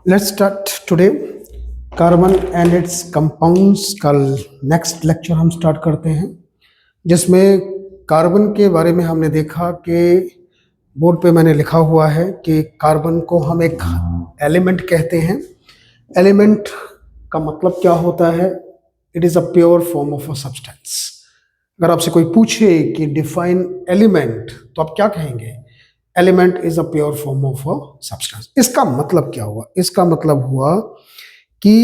Let's start today. Carbon and it's compounds का next lecture हम start करते हैं, जिसमें कार्बन के बारे में हमने देखा कि बोर्ड पे मैंने लिखा हुआ है कि कार्बन को हम एक एलिमेंट कहते हैं। एलिमेंट का मतलब क्या होता है? It is a pure form of a substance. अगर आपसे कोई पूछे कि डिफाइन एलिमेंट, तो आप क्या कहेंगे? Element is a pure form of a substance. इसका मतलब क्या हुआ? इसका मतलब हुआ कि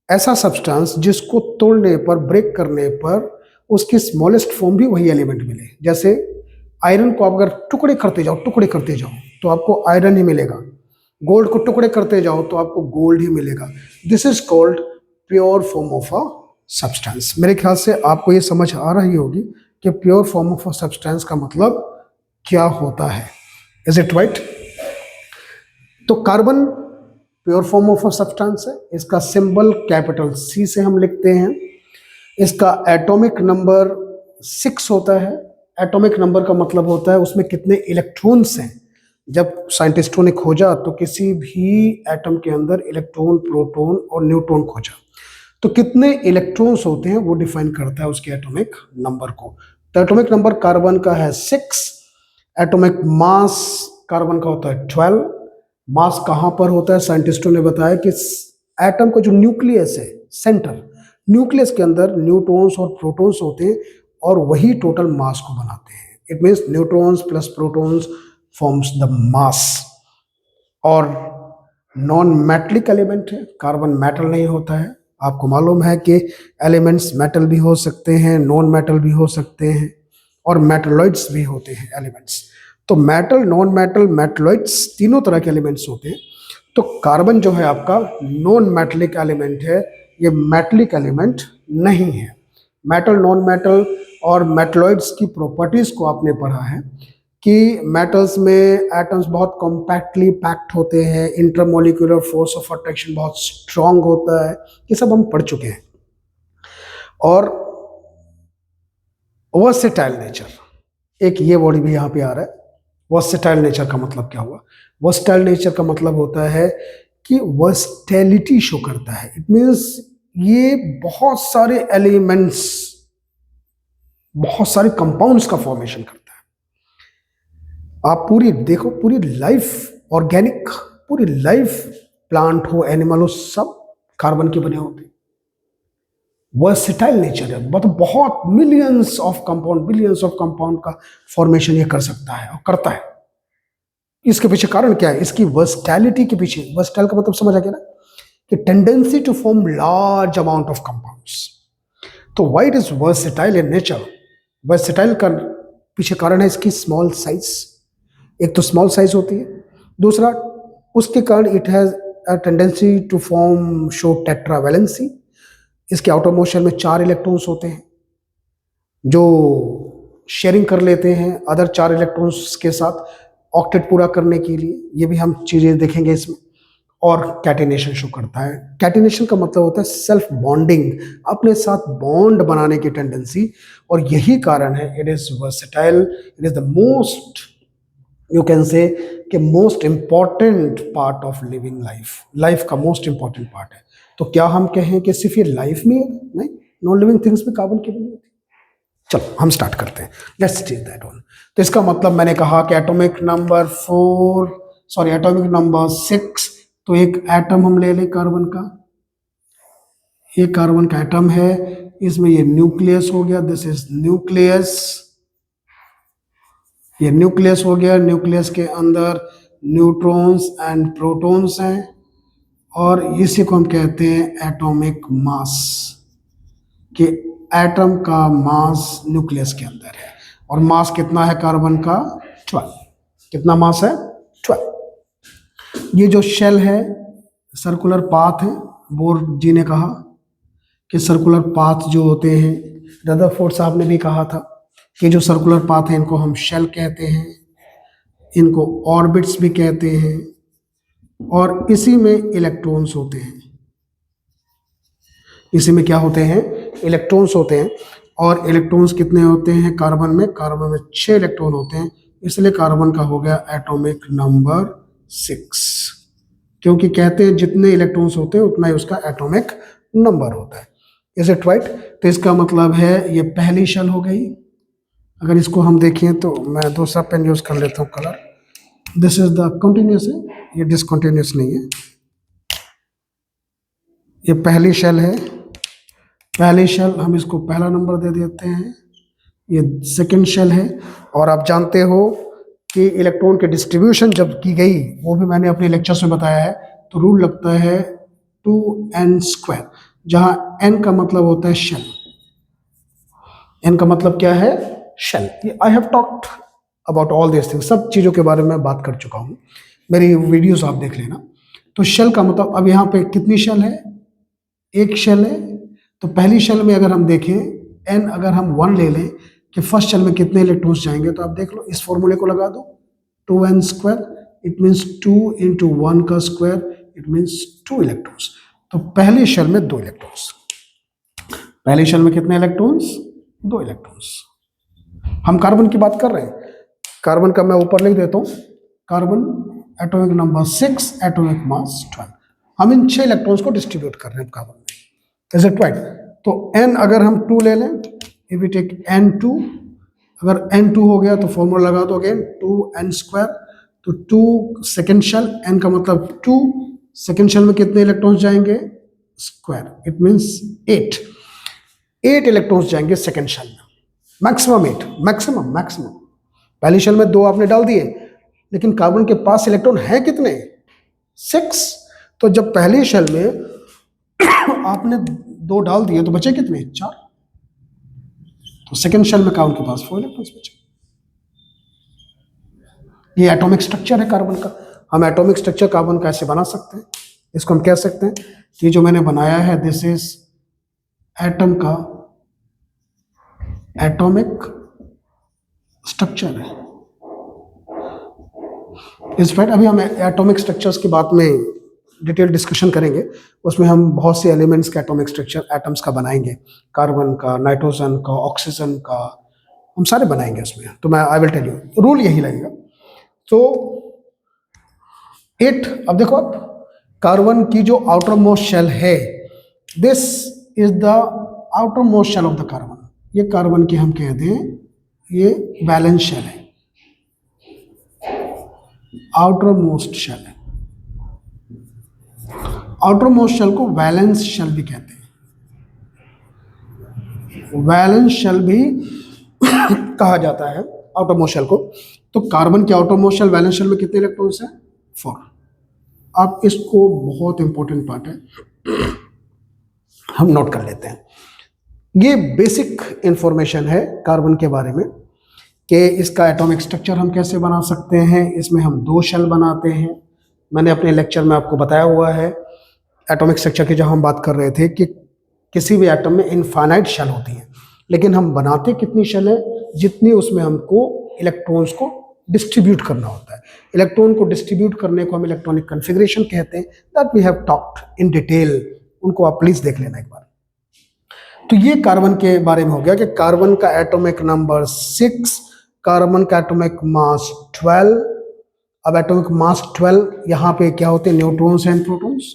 ऐसा सब्सटेंस जिसको तोड़ने पर, ब्रेक करने पर उसकी स्मॉलेस्ट फॉर्म भी वही एलिमेंट मिले। जैसे आयरन को आप अगर टुकड़े करते जाओ तो आपको आयरन ही मिलेगा। गोल्ड को टुकड़े करते जाओ तो आपको गोल्ड ही मिलेगा। This is called pure form of a substance. मेरे ख्याल से आपको ये समझ आ रही होगी कि pure form of a substance का मतलब क्या होता है। Is it right? तो carbon pure form of a substance है। इसका सिंबल कैपिटल सी से हम लिखते हैं। इसका एटॉमिक नंबर 6 होता है। एटॉमिक नंबर का मतलब होता है उसमें कितने इलेक्ट्रॉन्स हैं। जब साइंटिस्टों ने खोजा तो किसी भी एटम के अंदर इलेक्ट्रॉन, प्रोटॉन और न्यूट्रॉन खोजा, तो कितने इलेक्ट्रॉन्स होते हैं वो डिफाइन करता है उसके एटॉमिक नंबर को। तो एटॉमिक नंबर कार्बन का है 6। एटॉमिक मास कार्बन का होता है 12। मास कहाँ पर होता है? साइंटिस्टों ने बताया कि एटम का जो न्यूक्लियस है, सेंटर, न्यूक्लियस के अंदर न्यूट्रॉन्स और प्रोटॉन्स होते हैं और वही टोटल मास को बनाते हैं। It means neutrons plus protons forms the mass. और नॉन मेटलिक एलिमेंट है, कार्बन मेटल नहीं होता है। आपको मालूम है कि एलिमेंट्स मेटल भी हो सकते हैं, नॉन मेटल भी हो सकते हैं और मेटलॉइड्स भी होते हैं एलिमेंट्स। तो मेटल, नॉन मेटल, मेटलॉइड्स तीनों तरह के एलिमेंट्स होते हैं। तो कार्बन जो है आपका नॉन मेटलिक एलिमेंट है, ये मेटलिक एलिमेंट नहीं है। मेटल, नॉन मेटल और मेटलॉइड्स की प्रॉपर्टीज को आपने पढ़ा है कि मेटल्स में एटम्स बहुत कॉम्पैक्टली पैक्ड होते हैं, इंटरमोलिकुलर फोर्स ऑफ अट्रैक्शन बहुत स्ट्रांग होता है। ये सब हम पढ़ चुके हैं। और वर्सेटाइल नेचर, एक ये वर्ड भी यहाँ पे आ रहा है। वर्सेटाइल नेचर का मतलब क्या हुआ? वर्सेटाइल नेचर का मतलब होता है कि वर्सटैलिटी शो करता है। इट मीन्स ये बहुत सारे एलिमेंट्स, बहुत सारे कंपाउंड्स का फॉर्मेशन करता है। आप पूरी देखो, पूरी लाइफ ऑर्गेनिक, पूरी लाइफ प्लांट हो, एनिमल हो, सब कार्बन के बने होते हैं। वर्सेटाइल नेचर है, मतलब बहुत बिलियंस ऑफ कंपाउंड का फॉर्मेशन ये कर सकता है और करता है। इसके पीछे कारण क्या है? इसकी वर्सटैलिटी के पीछे, वर्सटाइल का मतलब समझ आ गया ना, कि tendency to form large amount of compounds. तो why it is versatile in nature? Versatile का पीछे कारण है इसकी स्मॉल साइज। एक तो स्मॉल साइज होती है, दूसरा उसके कारण it has a tendency to form show tetravalency. इसके आउटर मोशन में 4 इलेक्ट्रॉन्स होते हैं जो शेयरिंग कर लेते हैं अदर 4 इलेक्ट्रॉन्स के साथ ऑक्टेट पूरा करने के लिए। ये भी हम चीजें देखेंगे इसमें। और कैटिनेशन शो करता है। कैटिनेशन का मतलब होता है सेल्फ बॉन्डिंग, अपने साथ बॉन्ड बनाने की टेंडेंसी। और यही कारण है it is versatile. It is the most, you can say, कि most important part of living life. Life का मोस्ट इंपॉर्टेंट पार्ट है। तो क्या हम कहें कि सिर्फ ये लाइफ में? नहीं, नॉन लिविंग थिंग्स में कार्बन की बनी होती है। चलो हम स्टार्ट करते हैं। Let's take that one. तो इसका मतलब मैंने कहा कि atomic number 4, sorry atomic number 6। तो एक एटम हम ले लें कार्बन का। ये कार्बन का एटम है, इसमें ये न्यूक्लियस हो गया। This is nucleus. ये न्यूक्लियस हो गया। न्यूक्लियस के अंदर न्यूट्रॉन्स एंड प्रोटॉन्स हैं और इसी को हम कहते हैं एटॉमिक मास। कि एटम का मास न्यूक्लियस के अंदर है। और मास कितना है कार्बन का? 12। कितना मास है? 12। ये जो शेल है, सर्कुलर पाथ है। बोर जी ने कहा कि सर्कुलर पाथ जो होते हैं, रदरफोर्ड साहब ने भी कहा था कि जो सर्कुलर पाथ है इनको हम शेल कहते हैं, इनको ऑर्बिट्स भी कहते हैं। और इसी में इलेक्ट्रॉन्स होते हैं। इसी में क्या होते हैं? इलेक्ट्रॉन्स होते हैं। और इलेक्ट्रॉन्स कितने होते हैं कार्बन में? कार्बन में 6 इलेक्ट्रॉन होते हैं। इसलिए कार्बन का हो गया एटॉमिक नंबर 6। क्योंकि कहते हैं जितने इलेक्ट्रॉन्स होते हैं उतना ही उसका एटॉमिक नंबर होता है। Is it right? तो इसका मतलब है ये पहली शेल हो गई। अगर इसको हम देखें तो मैं दूसरा पेन यूज कर लेता हूँ colour. This is the continuous है, ये डिसकंटिन्यूस नहीं है। ये पहली शेल है, पहली शेल हम इसको पहला नंबर दे देते हैं। ये सेकंड शेल है। और आप जानते हो कि इलेक्ट्रॉन के डिस्ट्रीब्यूशन जब की गई, वो भी मैंने अपने लेक्चर्स में बताया है, तो रूल लगता है 2n², जहां n का मतलब होता है शेल। n का मतलब क्या है? Shell. I have talked about all this things, सब चीज़ों के बारे में बात कर चुका हूँ, मेरी वीडियोस आप देख लेना। तो शेल का मतलब, अब यहाँ पे कितनी शेल है? एक शेल है। तो पहली शेल में अगर हम देखें n, अगर हम 1 ले लें कि फर्स्ट शेल में कितने इलेक्ट्रॉन्स जाएंगे, तो आप देख लो, इस फॉर्मूले को लगा दो, 2n², इट मीन्स 2 × 1 का स्क्वायर, इट मीन्स 2 इलेक्ट्रॉन्स। तो पहली शेल में 2 इलेक्ट्रॉन्स। पहली शेल में कितने इलेक्ट्रॉन्स? 2 इलेक्ट्रॉन्स। हम कार्बन की बात कर रहे हैं। कार्बन का मैं ऊपर लिख देता हूँ, carbon atomic number 6, atomic mass 12। हम इन 6 इलेक्ट्रॉन्स को डिस्ट्रीब्यूट कर रहे हैं कार्बन में। Is it right? तो n अगर हम 2 ले लें, इफ वी टेक n2, अगर n2 हो गया तो फॉर्मूला लगा दो अगेन, 2n²। तो 2 सेकेंड शेल, n का मतलब 2, सेकेंड शेल में कितने इलेक्ट्रॉन्स जाएंगे? स्क्वायर, इट मीन्स 8 इलेक्ट्रॉन्स जाएंगे सेकेंड शेल में, मैक्सिमम 8, मैक्सिमम। पहली शेल में 2 आपने डाल दिए, लेकिन कार्बन के पास इलेक्ट्रॉन है कितने? 6। तो जब पहली शेल में आपने 2 डाल दिए तो बचे कितने? 4। तो सेकेंड शेल में कार्बन के पास 4 इलेक्ट्रॉन्स बचे। ये एटॉमिक स्ट्रक्चर है कार्बन का। हम एटॉमिक स्ट्रक्चर कार्बन का ऐसे बना सकते हैं। इसको हम कह सकते हैं कि जो मैंने बनाया है, दिस इज एटम का एटॉमिक स्ट्रक्चर है। इस राइट, अभी हम एटॉमिक स्ट्रक्चर्स की बात में डिटेल डिस्कशन करेंगे। उसमें हम बहुत से एलिमेंट्स का एटॉमिक स्ट्रक्चर एटम्स का बनाएंगे, कार्बन का, नाइट्रोजन का, ऑक्सीजन का, हम सारे बनाएंगे उसमें। तो मैं I will tell you, rule यही लगेगा। तो 8, अब देखो आप, कार्बन की जो आउटर मोस्ट शेल है, this is the outermost shell of the carbon. ये कार्बन की हम कह दें ये वैलेंस शेल है, आउटर मोस्ट शेल है। आउटर मोस्ट शेल को वैलेंस शेल भी कहते हैं, वैलेंस शेल भी कहा जाता है आउटर मोस्ट शेल को। तो कार्बन के outermost shell, valence shell में कितने इलेक्ट्रॉन्स हैं? 4। आप इसको, बहुत इंपॉर्टेंट पार्ट है, हम नोट कर लेते हैं। ये बेसिक इंफॉर्मेशन है कार्बन के बारे में कि इसका एटॉमिक स्ट्रक्चर हम कैसे बना सकते हैं। इसमें हम 2 शेल बनाते हैं। मैंने अपने लेक्चर में आपको बताया हुआ है एटॉमिक स्ट्रक्चर की, जब हम बात कर रहे थे कि किसी भी एटम में इनफाइनाइट शेल होती हैं, लेकिन हम बनाते कितनी शेल है? जितनी उसमें हमको इलेक्ट्रॉन्स को डिस्ट्रीब्यूट करना होता है। इलेक्ट्रॉन को डिस्ट्रीब्यूट करने को हम इलेक्ट्रॉनिक कॉन्फ़िगरेशन कहते हैं। That we have talked in detail, उनको आप प्लीज देख लेना एक बार। तो ये कार्बन के बारे में हो गया कि कार्बन का एटॉमिक नंबर 6, कार्बन का एटॉमिक मास 12। अब एटॉमिक मास 12, यहाँ पे क्या होते हैं? Neutrons and protons.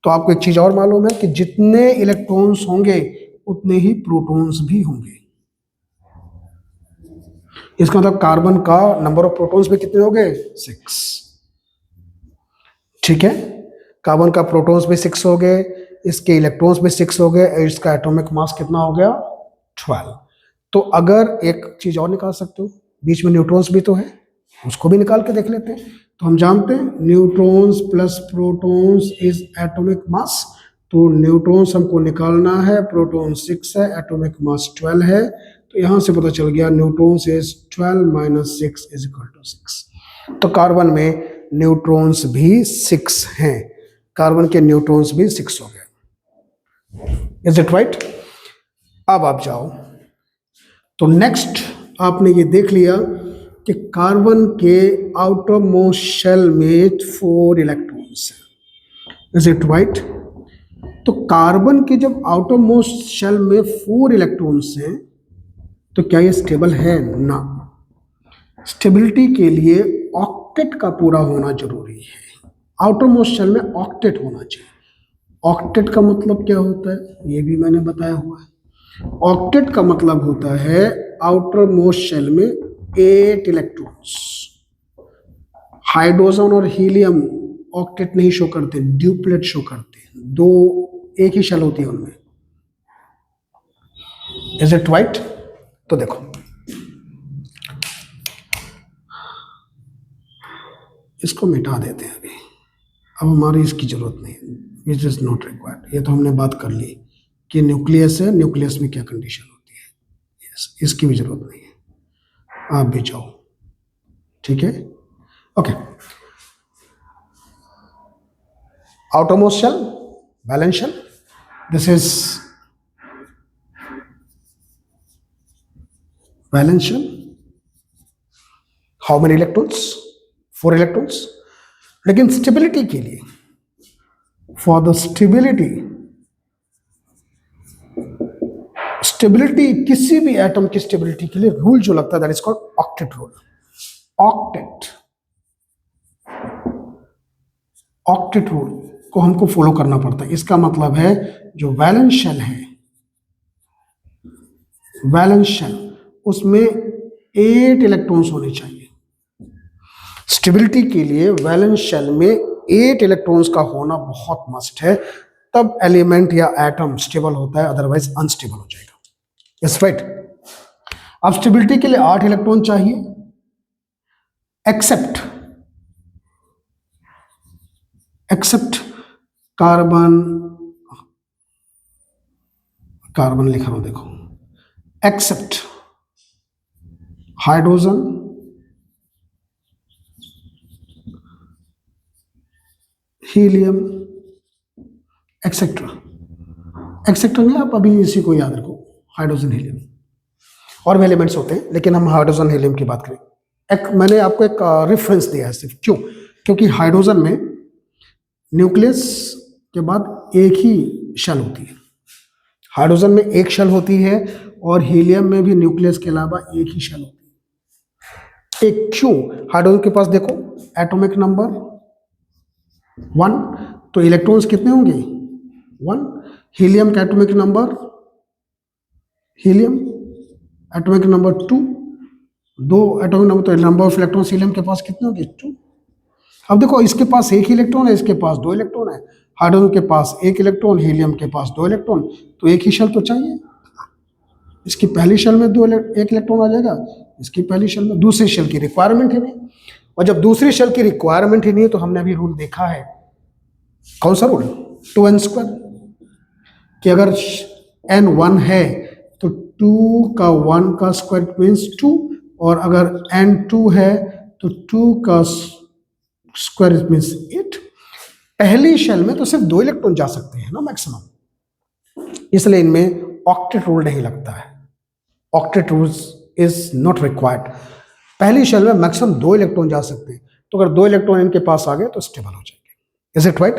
तो आपको एक चीज और मालूम है कि जितने इलेक्ट्रॉन्स होंगे उतने ही प्रोटॉन्स भी होंगे। इसका मतलब कार्बन का नंबर ऑफ प्रोटॉन्स भी कितने हो गए? 6। ठीक है, कार्बन का प्रोटॉन्स भी 6 हो गए, इसके इलेक्ट्रॉन्स भी 6 हो गए, इसका एटॉमिक मास कितना हो गया? 12। तो अगर एक चीज और निकाल सकते हो, बीच में न्यूट्रॉन्स भी तो है, उसको भी निकाल के देख लेते हैं। तो हम जानते हैं neutrons plus protons is atomic mass. तो न्यूट्रॉन्स हमको निकालना है, प्रोटॉन 6 है, एटॉमिक मास 12 है। तो यहां से पता चल गया न्यूट्रॉन्स इज 12 - 6 = 6। तो कार्बन में न्यूट्रॉन्स भी 6 हैं, कार्बन के न्यूट्रॉन्स भी 6 हो गए। Is it right? अब आप जाओ, तो नेक्स्ट आपने ये देख लिया कि कार्बन के आउटर मोस्ट शेल में 4 इलेक्ट्रॉन्स हैं। Is it right? तो कार्बन के जब आउटर मोस्ट शेल में 4 इलेक्ट्रॉन्स हैं, तो क्या ये स्टेबल है? ना। स्टेबिलिटी के लिए ऑक्टेट का पूरा होना जरूरी है। आउटर मोस्ट शेल में ऑक्टेट होना चाहिए। ऑक्टेट का मतलब क्या होता है ये भी मैंने बताया हुआ है। ऑक्टेट का मतलब होता है आउटर मोस्ट शेल में 8 इलेक्ट्रॉन्स। हाइड्रोजन और हीलियम ऑक्टेट नहीं शो करते, ड्यूप्लेट शो करते हैं, दो एक ही शेल होती है उनमें। Is it right? तो देखो इसको मिटा देते हैं अभी, अब हमारी इसकी जरूरत नहीं, विच इज नॉट रिक्वायर्ड। ये तो हमने बात कर ली कि न्यूक्लियस है, न्यूक्लियस में क्या कंडीशन होती है। yes, इसकी भी जरूरत नहीं है, आप भी जाओ, ठीक है। Okay, outermost shell, valence shell. This is valence shell. How many electrons? 4 electrons. लेकिन स्टेबिलिटी के लिए, फॉर द स्टेबिलिटी किसी भी एटम की स्टेबिलिटी के लिए रूल जो लगता है that is called octet rule. Octet rule को हमको फॉलो करना पड़ता है। इसका मतलब है जो वैलेंस शेल है, वैलेंस शेल उसमें 8 इलेक्ट्रॉन्स होने चाहिए। स्टेबिलिटी के लिए वैलेंस शेल में 8 इलेक्ट्रॉन्स का होना बहुत मस्ट है, तब एलिमेंट या एटम स्टेबल होता है, अदरवाइज अनस्टेबल हो जाएगा। Yes right. अब स्टेबिलिटी के लिए 8 इलेक्ट्रॉन चाहिए, एक्सेप्ट कार्बन लिख रहा हूं देखो, एक्सेप्ट हाइड्रोजन, हीलियम, एक्सेट्रा नहीं, आप अभी इसी को याद रखो, हाइड्रोजन हीलियम। और भी एलिमेंट्स होते हैं लेकिन हम हाइड्रोजन हीलियम की बात करें। मैंने आपको एक रेफरेंस दिया है सिर्फ, क्यों? क्योंकि हाइड्रोजन में न्यूक्लियस के बाद एक ही शेल होती है। हाइड्रोजन में एक शेल होती है और हीलियम में भी न्यूक्लियस के अलावा एक ही शेल होती है। एक क्यों? हाइड्रोजन के पास देखो एटॉमिक नंबर 1, तो इलेक्ट्रॉन्स कितने होंगे? 1। हीलियम का atomic number, helium atomic number 2, 2 atomic number, तो नंबर ऑफ इलेक्ट्रॉन्स हीलियम के पास कितने होंगे? 2। अब देखो इसके पास एक ही इलेक्ट्रॉन है, इसके पास 2 इलेक्ट्रॉन है। हाइड्रोजन के पास 1 इलेक्ट्रॉन, हीलियम के पास 2 इलेक्ट्रॉन, तो एक ही शेल तो चाहिए। इसकी पहली शेल में 1 इलेक्ट्रॉन आ जाएगा, इसकी पहली शेल में। दूसरी शेल की रिक्वायरमेंट ही नहीं, और जब दूसरी शेल की रिक्वायरमेंट ही नहीं है तो हमने अभी रूल देखा है, कौन सा रूल? 2n², कि अगर n 1 है तो 2 का 1 का स्क्वायर मीन्स 2, और अगर n 2 है तो 2 का स्क्वायर मीन्स 8। पहली शेल में तो सिर्फ 2 इलेक्ट्रॉन जा सकते हैं ना मैक्सिमम, इसलिए इनमें ऑक्टेट रूल नहीं लगता है। Octet rule is not required. पहली शेल में मैक्सिमम 2 इलेक्ट्रॉन जा सकते हैं, तो अगर 2 इलेक्ट्रॉन इनके पास आ गए तो स्टेबल हो जाएंगे। Is it right?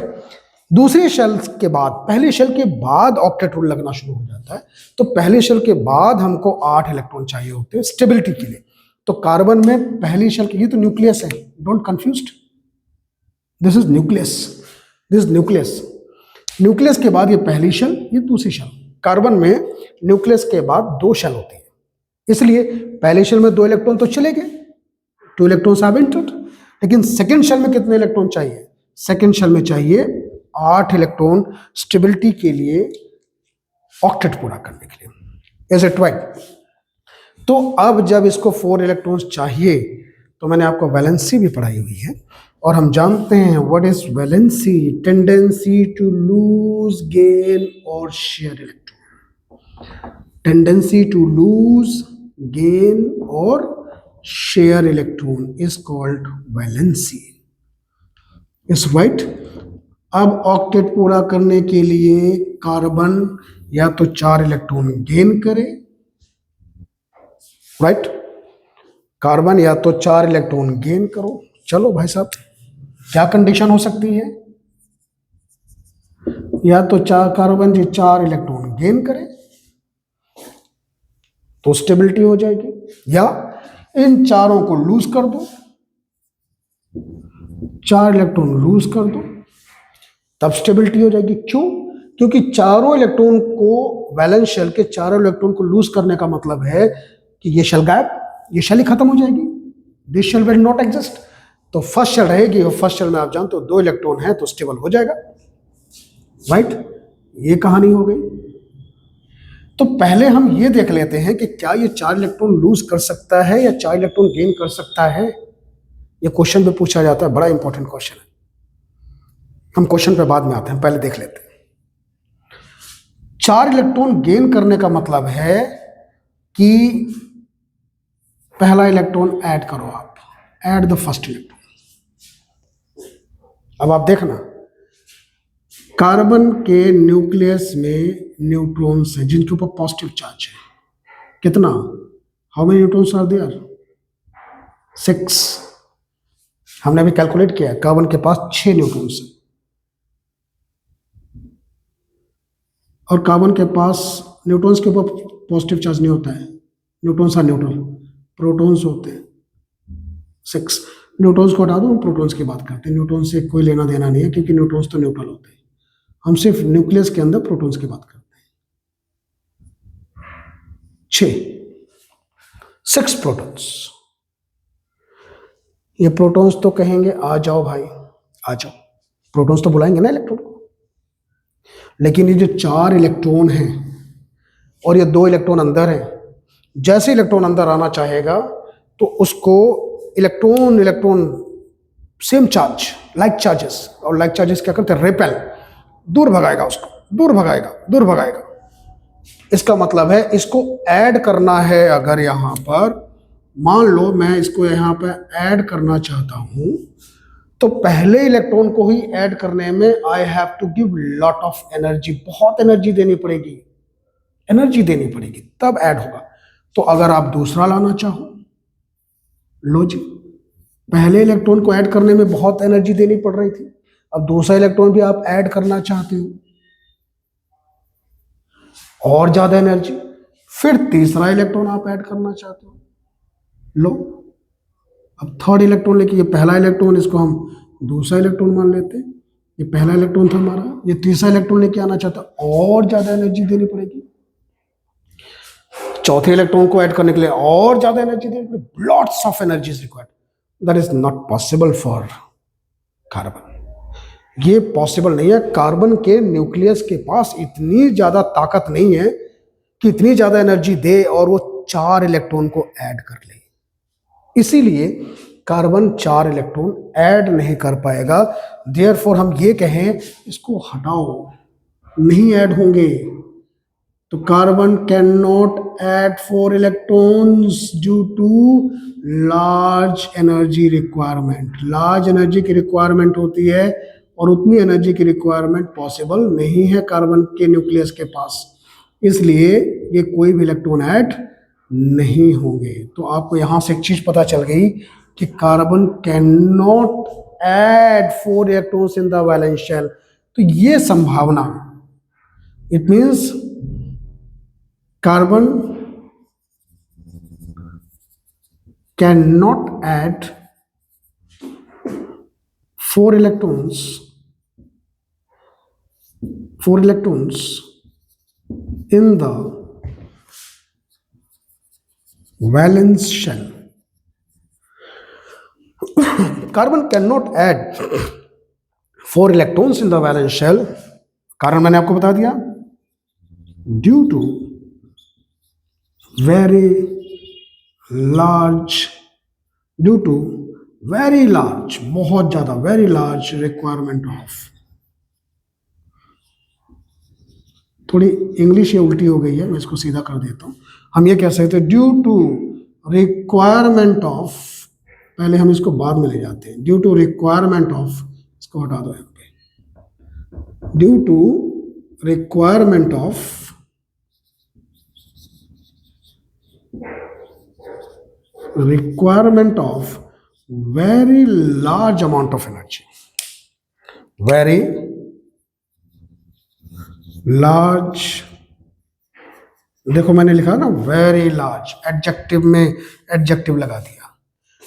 दूसरी शेल के बाद, पहली शेल के बाद ऑक्टेट रूल लगना शुरू हो जाता है, तो पहली शेल के बाद हमको 8 इलेक्ट्रॉन चाहिए होते हैं स्टेबिलिटी के लिए। तो कार्बन में पहली शेल की, ये तो न्यूक्लियस है, don't confused, this is nucleus, this nucleus. Nucleus के बाद ये पहली शेल, ये दूसरी शेल। कार्बन में न्यूक्लियस के बाद 2 शेल होती है, इसलिए पहली शेल में 2 इलेक्ट्रॉन तो चले गए, 2 इलेक्ट्रॉन्स हैव एंटर्ड। लेकिन सेकेंड शेल में कितने इलेक्ट्रॉन चाहिए? सेकेंड शेल में चाहिए 8 इलेक्ट्रॉन स्टेबिलिटी के लिए, ऑक्टेट पूरा करने के लिए। Is it right? तो अब जब इसको 4 इलेक्ट्रॉन्स चाहिए, तो मैंने आपको वैलेंसी भी पढ़ाई हुई है, और हम जानते हैं what is valency, tendency to lose, gain और share electron. Tendency to lose, gain और share electron is called valency. Is right? अब ऑक्टेट पूरा करने के लिए कार्बन या तो 4 इलेक्ट्रॉन गेन करे, राइट? कार्बन या तो 4 इलेक्ट्रॉन गेन करो। चलो भाई साहब, क्या कंडीशन हो सकती है? या तो कार्बन जी 4 इलेक्ट्रॉन गेन करे तो स्टेबिलिटी हो जाएगी, या इन चारों को लूज कर दो, 4 इलेक्ट्रॉन लूज कर दो, तब स्टेबिलिटी हो जाएगी। क्यों? क्योंकि चारों इलेक्ट्रॉन को, वैलेंस शेल के चारों इलेक्ट्रॉन को लूज करने का मतलब है कि ये शेल गायब, ये शेल ही खत्म हो जाएगी, this shell will not exist. तो फर्स्ट शेल रहेगी और फर्स्ट शेल में आप जानते हो 2 इलेक्ट्रॉन है तो स्टेबल हो जाएगा, राइट? ये कहानी हो गई। तो पहले हम ये देख लेते हैं कि क्या ये 4 इलेक्ट्रॉन लूज कर सकता है या 4 इलेक्ट्रॉन गेन कर सकता है। ये क्वेश्चन पे पूछा जाता है, बड़ा इंपॉर्टेंट क्वेश्चन है। हम क्वेश्चन पे बाद में आते हैं, पहले देख लेते हैं। 4 इलेक्ट्रॉन गेन करने का मतलब है कि पहला इलेक्ट्रॉन ऐड करो, आप ऐड द फर्स्ट इलेक्ट्रॉन। अब आप देखना, कार्बन के न्यूक्लियस में न्यूट्रॉन्स हैं जिनके ऊपर पॉजिटिव चार्ज है। कितना? How many neutrons are there? 6। हमने अभी कैलकुलेट किया, कार्बन के पास 6 न्यूट्रॉन्स हैं और कार्बन के पास न्यूट्रॉन्स के ऊपर पॉजिटिव चार्ज नहीं होता है, न्यूट्रॉन्स आर न्यूट्रल, प्रोटॉन्स होते हैं 6। न्यूट्रॉन्स को हटा दो, हम प्रोटॉन्स की बात करते हैं। न्यूट्रॉन से कोई लेना देना नहीं है क्योंकि न्यूट्रॉन्स तो न्यूट्रल होते हैं, हम सिर्फ न्यूक्लियस के अंदर प्रोटॉन्स की बात करते हैं। 6 प्रोटॉन्स। ये प्रोटॉन्स तो कहेंगे आ जाओ भाई आ जाओ, प्रोटॉन्स तो बुलाएंगे ना इलेक्ट्रॉन को। लेकिन ये जो 4 इलेक्ट्रॉन हैं और ये 2 इलेक्ट्रॉन अंदर हैं, जैसे इलेक्ट्रॉन अंदर आना चाहेगा तो उसको electron same charge, like charges, और लाइक चार्जेस क्या करते हैं? रिपेल, दूर भगाएगा उसको, दूर भगाएगा। इसका मतलब है इसको ऐड करना है। अगर यहां पर मान लो मैं इसको यहां पर ऐड करना चाहता हूं तो पहले इलेक्ट्रॉन को ही ऐड करने में I have to give lot of energy, बहुत एनर्जी देनी पड़ेगी, तब ऐड होगा। तो अगर आप दूसरा लाना चाहो, लो जी, पहले इलेक्ट्रॉन को ऐड करने में बहुत एनर्जी देनी पड़ रही थी, अब दूसरा इलेक्ट्रॉन भी आप ऐड करना चाहते हो, और ज्यादा एनर्जी। फिर तीसरा इलेक्ट्रॉन आप ऐड करना चाहते हो, लो, अब थर्ड इलेक्ट्रॉन लेके, ये पहला इलेक्ट्रॉन, इसको हम दूसरा इलेक्ट्रॉन मान लेते हैं, ये पहला इलेक्ट्रॉन था हमारा, ये तीसरा इलेक्ट्रॉन लेके आना चाहता है, और ज्यादा एनर्जी देनी पड़ेगी। चौथे इलेक्ट्रॉन को ऐड करने के लिए और ज्यादा एनर्जी देनी पड़ेगी, lots of energy is required. That is not possible for carbon, ये पॉसिबल नहीं है। कार्बन के न्यूक्लियस के पास इतनी ज्यादा ताकत नहीं है कि इतनी ज्यादा एनर्जी दे और वो 4 इलेक्ट्रॉन को ऐड कर ले। इसीलिए कार्बन 4 इलेक्ट्रॉन ऐड नहीं कर पाएगा। देयरफॉर हम ये कहें इसको हटाओ, नहीं ऐड होंगे, तो carbon can not add 4 electrons due to large energy requirement. Large energy की रिक्वायरमेंट होती है और उतनी एनर्जी की रिक्वायरमेंट पॉसिबल नहीं है कार्बन के न्यूक्लियस के पास, इसलिए ये कोई भी इलेक्ट्रॉन ऐड नहीं होंगे। तो आपको यहां से एक चीज पता चल गई कि carbon can not add 4 electrons in the valence shell. तो ये संभावना, इट मींस carbon can not add 4 electrons in the valence shell. Carbon cannot add 4 electrons in the valence shell. कारण मैंने आपको बता दिया, due to very large, बहुत ज्यादा, very large requirement of, थोड़ी इंग्लिश ये उल्टी हो गई है, मैं इसको सीधा कर देता हूँ। हम ये कह सकते हैं ड्यू टू रिक्वायरमेंट ऑफ, पहले हम इसको बाद में ले जाते हैं, ड्यू टू रिक्वायरमेंट ऑफ, इसको हटा दो यहाँ पे, due to requirement of very large amount of energy, very large, देखो मैंने लिखा ना वेरी लार्ज, एडजेक्टिव में एडजेक्टिव लगा दिया,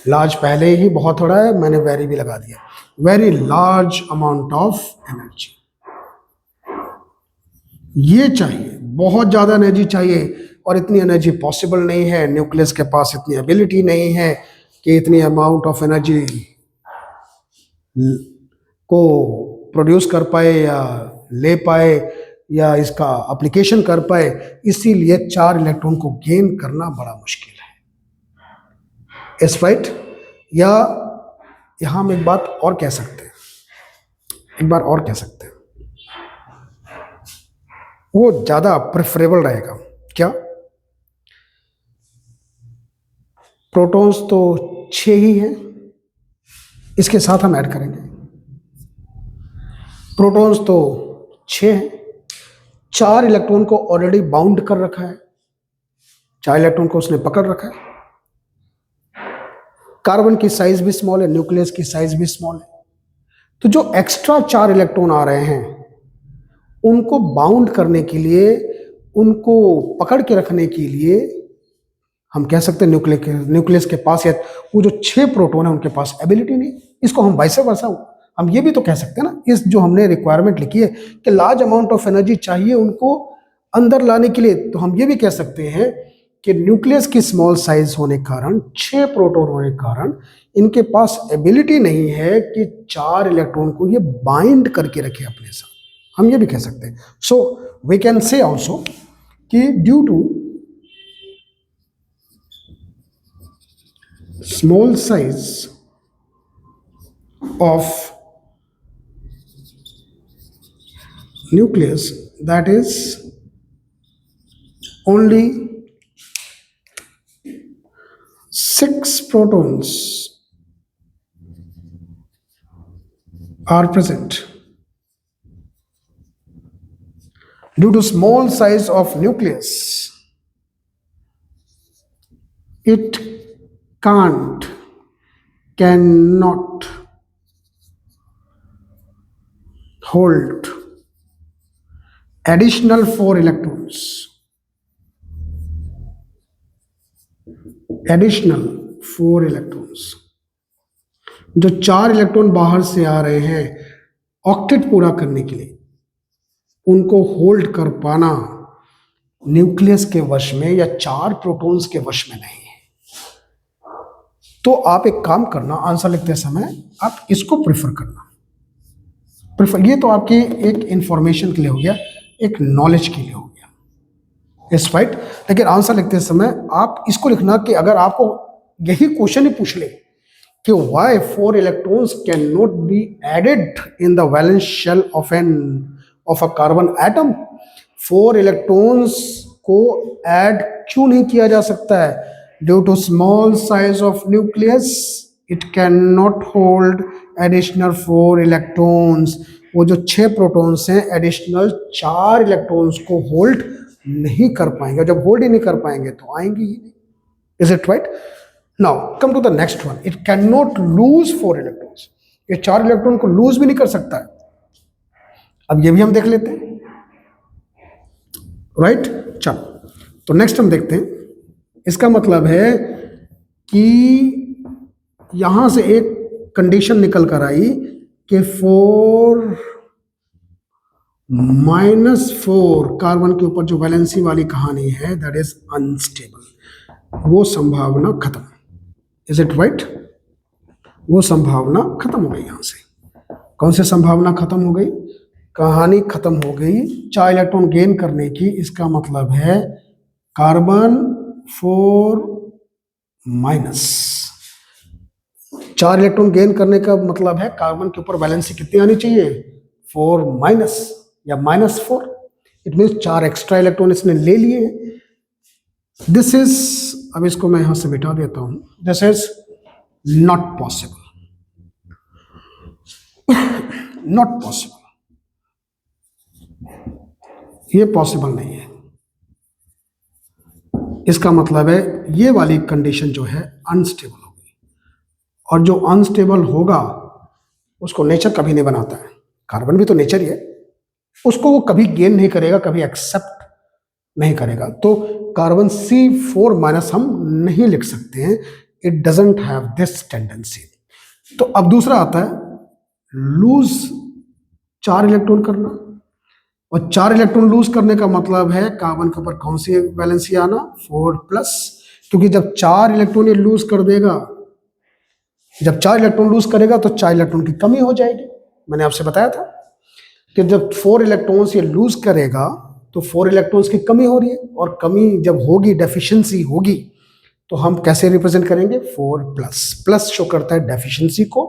लार्ज पहले ही बहुत थोड़ा है, मैंने वेरी भी लगा दिया। Very large amount of energy. ये चाहिए, बहुत ज्यादा एनर्जी चाहिए, और इतनी एनर्जी पॉसिबल नहीं है, न्यूक्लियस के पास इतनी एबिलिटी नहीं है कि इतनी अमाउंट ऑफ एनर्जी को प्रोड्यूस कर पाए या ले पाए या इसका एप्लीकेशन कर पाए। इसीलिए 4 इलेक्ट्रॉन को गेन करना बड़ा मुश्किल है। इस राइट। या यहां हम एक बात और कह सकते हैं, वो ज्यादा प्रेफरेबल रहेगा। क्या? प्रोटॉन्स तो 6 ही हैं, इसके साथ हम ऐड करेंगे। प्रोटॉन्स तो 6 हैं, 4 इलेक्ट्रॉन को ऑलरेडी बाउंड कर रखा है, 4 इलेक्ट्रॉन को उसने पकड़ रखा है। कार्बन की साइज भी स्मॉल है, न्यूक्लियस की साइज भी स्मॉल है। तो जो एक्स्ट्रा 4 इलेक्ट्रॉन आ रहे हैं उनको बाउंड करने के लिए, उनको पकड़ के रखने के लिए हम कह सकते हैं न्यूक्लियस के पास या वो जो 6 प्रोटॉन है उनके पास एबिलिटी नहीं। इसको हम वाइस वर्सा हम ये भी तो कह सकते हैं ना, इस जो हमने रिक्वायरमेंट लिखी है कि लार्ज अमाउंट ऑफ एनर्जी चाहिए उनको अंदर लाने के लिए, तो हम ये भी कह सकते हैं कि न्यूक्लियस की स्मॉल साइज होने के कारण, 6 प्रोटॉन होने के कारण इनके पास एबिलिटी नहीं है कि 4 इलेक्ट्रॉन को ये बाइंड करके रखे अपने साथ। हम ये भी कह सकते हैं। So we can say also कि due to small size of nucleus, that is only 6 protons are present. Due to small size of nucleus, it cannot hold additional 4 electrons. Additional 4 electrons. जो 4 इलेक्ट्रॉन बाहर से आ रहे हैं octet पूरा करने के लिए, उनको होल्ड कर पाना न्यूक्लियस के वश में या 4 प्रोटॉन्स के वश में नहीं है। तो आप एक काम करना, आंसर लिखते समय आप इसको प्रेफर करना। ये तो आपकी एक इंफॉर्मेशन के लिए हो गया, एक नॉलेज के लिए हो गया। इस राइट। लेकिन आंसर लिखते समय आप इसको लिखना कि अगर आपको यही क्वेश्चन ही पूछ ले कि why 4 electrons can not be added in the valence shell of a carbon atom, 4 electrons को ऐड क्यों नहीं किया जा सकता है? Due to small size of nucleus it can not hold additional 4 electrons. वो जो 6 प्रोटॉन्स हैं एडिशनल 4 इलेक्ट्रॉन्स को होल्ड नहीं कर पाएंगे। जब होल्ड ही नहीं कर पाएंगे तो आएंगे ही नहीं। Is it right? Now come to the next one. It can not lose 4 electrons. ये 4 इलेक्ट्रॉन को लूज भी नहीं कर सकता है। अब ये भी हम देख लेते हैं। राइट? चलो, तो नेक्स्ट हम देखते हैं। इसका मतलब है कि यहां से एक कंडीशन निकल कर आई कि 4 -4 कार्बन के ऊपर जो वैलेंसी वाली कहानी है दैट इज अनस्टेबल। वो संभावना खत्म। Is it right? वो संभावना खत्म हो गई। यहां से कौन सी संभावना खत्म हो गई? कहानी खत्म हो गई 4 इलेक्ट्रॉन गेन करने की। इसका मतलब है कार्बन 4 माइनस। 4 इलेक्ट्रॉन गेन करने का मतलब है कार्बन के ऊपर वैलेंसी कितनी आनी चाहिए? 4 माइनस या -4। इट मीन्स 4 एक्स्ट्रा इलेक्ट्रॉन इसने ले लिए। दिस इज, अब इसको मैं यहां से मिटा देता हूं, this is not possible. Not possible, ये पॉसिबल नहीं है। इसका मतलब है ये वाली कंडीशन जो है अनस्टेबल हो गई, और जो अनस्टेबल होगा उसको नेचर कभी नहीं बनाता है। कार्बन भी तो नेचर ही है, उसको वो कभी गेन नहीं करेगा, कभी एक्सेप्ट नहीं करेगा। तो कार्बन C4- हम नहीं लिख सकते हैं। It doesn't have this tendency. तो अब दूसरा आता है लूज 4 इलेक्ट्रॉन करना, और 4 इलेक्ट्रॉन लूज करने का मतलब है कार्बन के ऊपर कौन सी वैलेंसी आना, 4+, क्योंकि जब 4 इलेक्ट्रॉन ये लूज कर देगा, जब 4 इलेक्ट्रॉन लूज करेगा तो 4 इलेक्ट्रॉन की कमी हो जाएगी। मैंने आपसे बताया था कि जब 4 इलेक्ट्रॉन्स ये लूज करेगा तो 4 इलेक्ट्रॉन्स की कमी हो रही है, और कमी जब होगी, डेफिशिएंसी होगी, तो हम कैसे रिप्रेजेंट करेंगे, 4+। प्लस शो करता है डेफिशिएंसी को,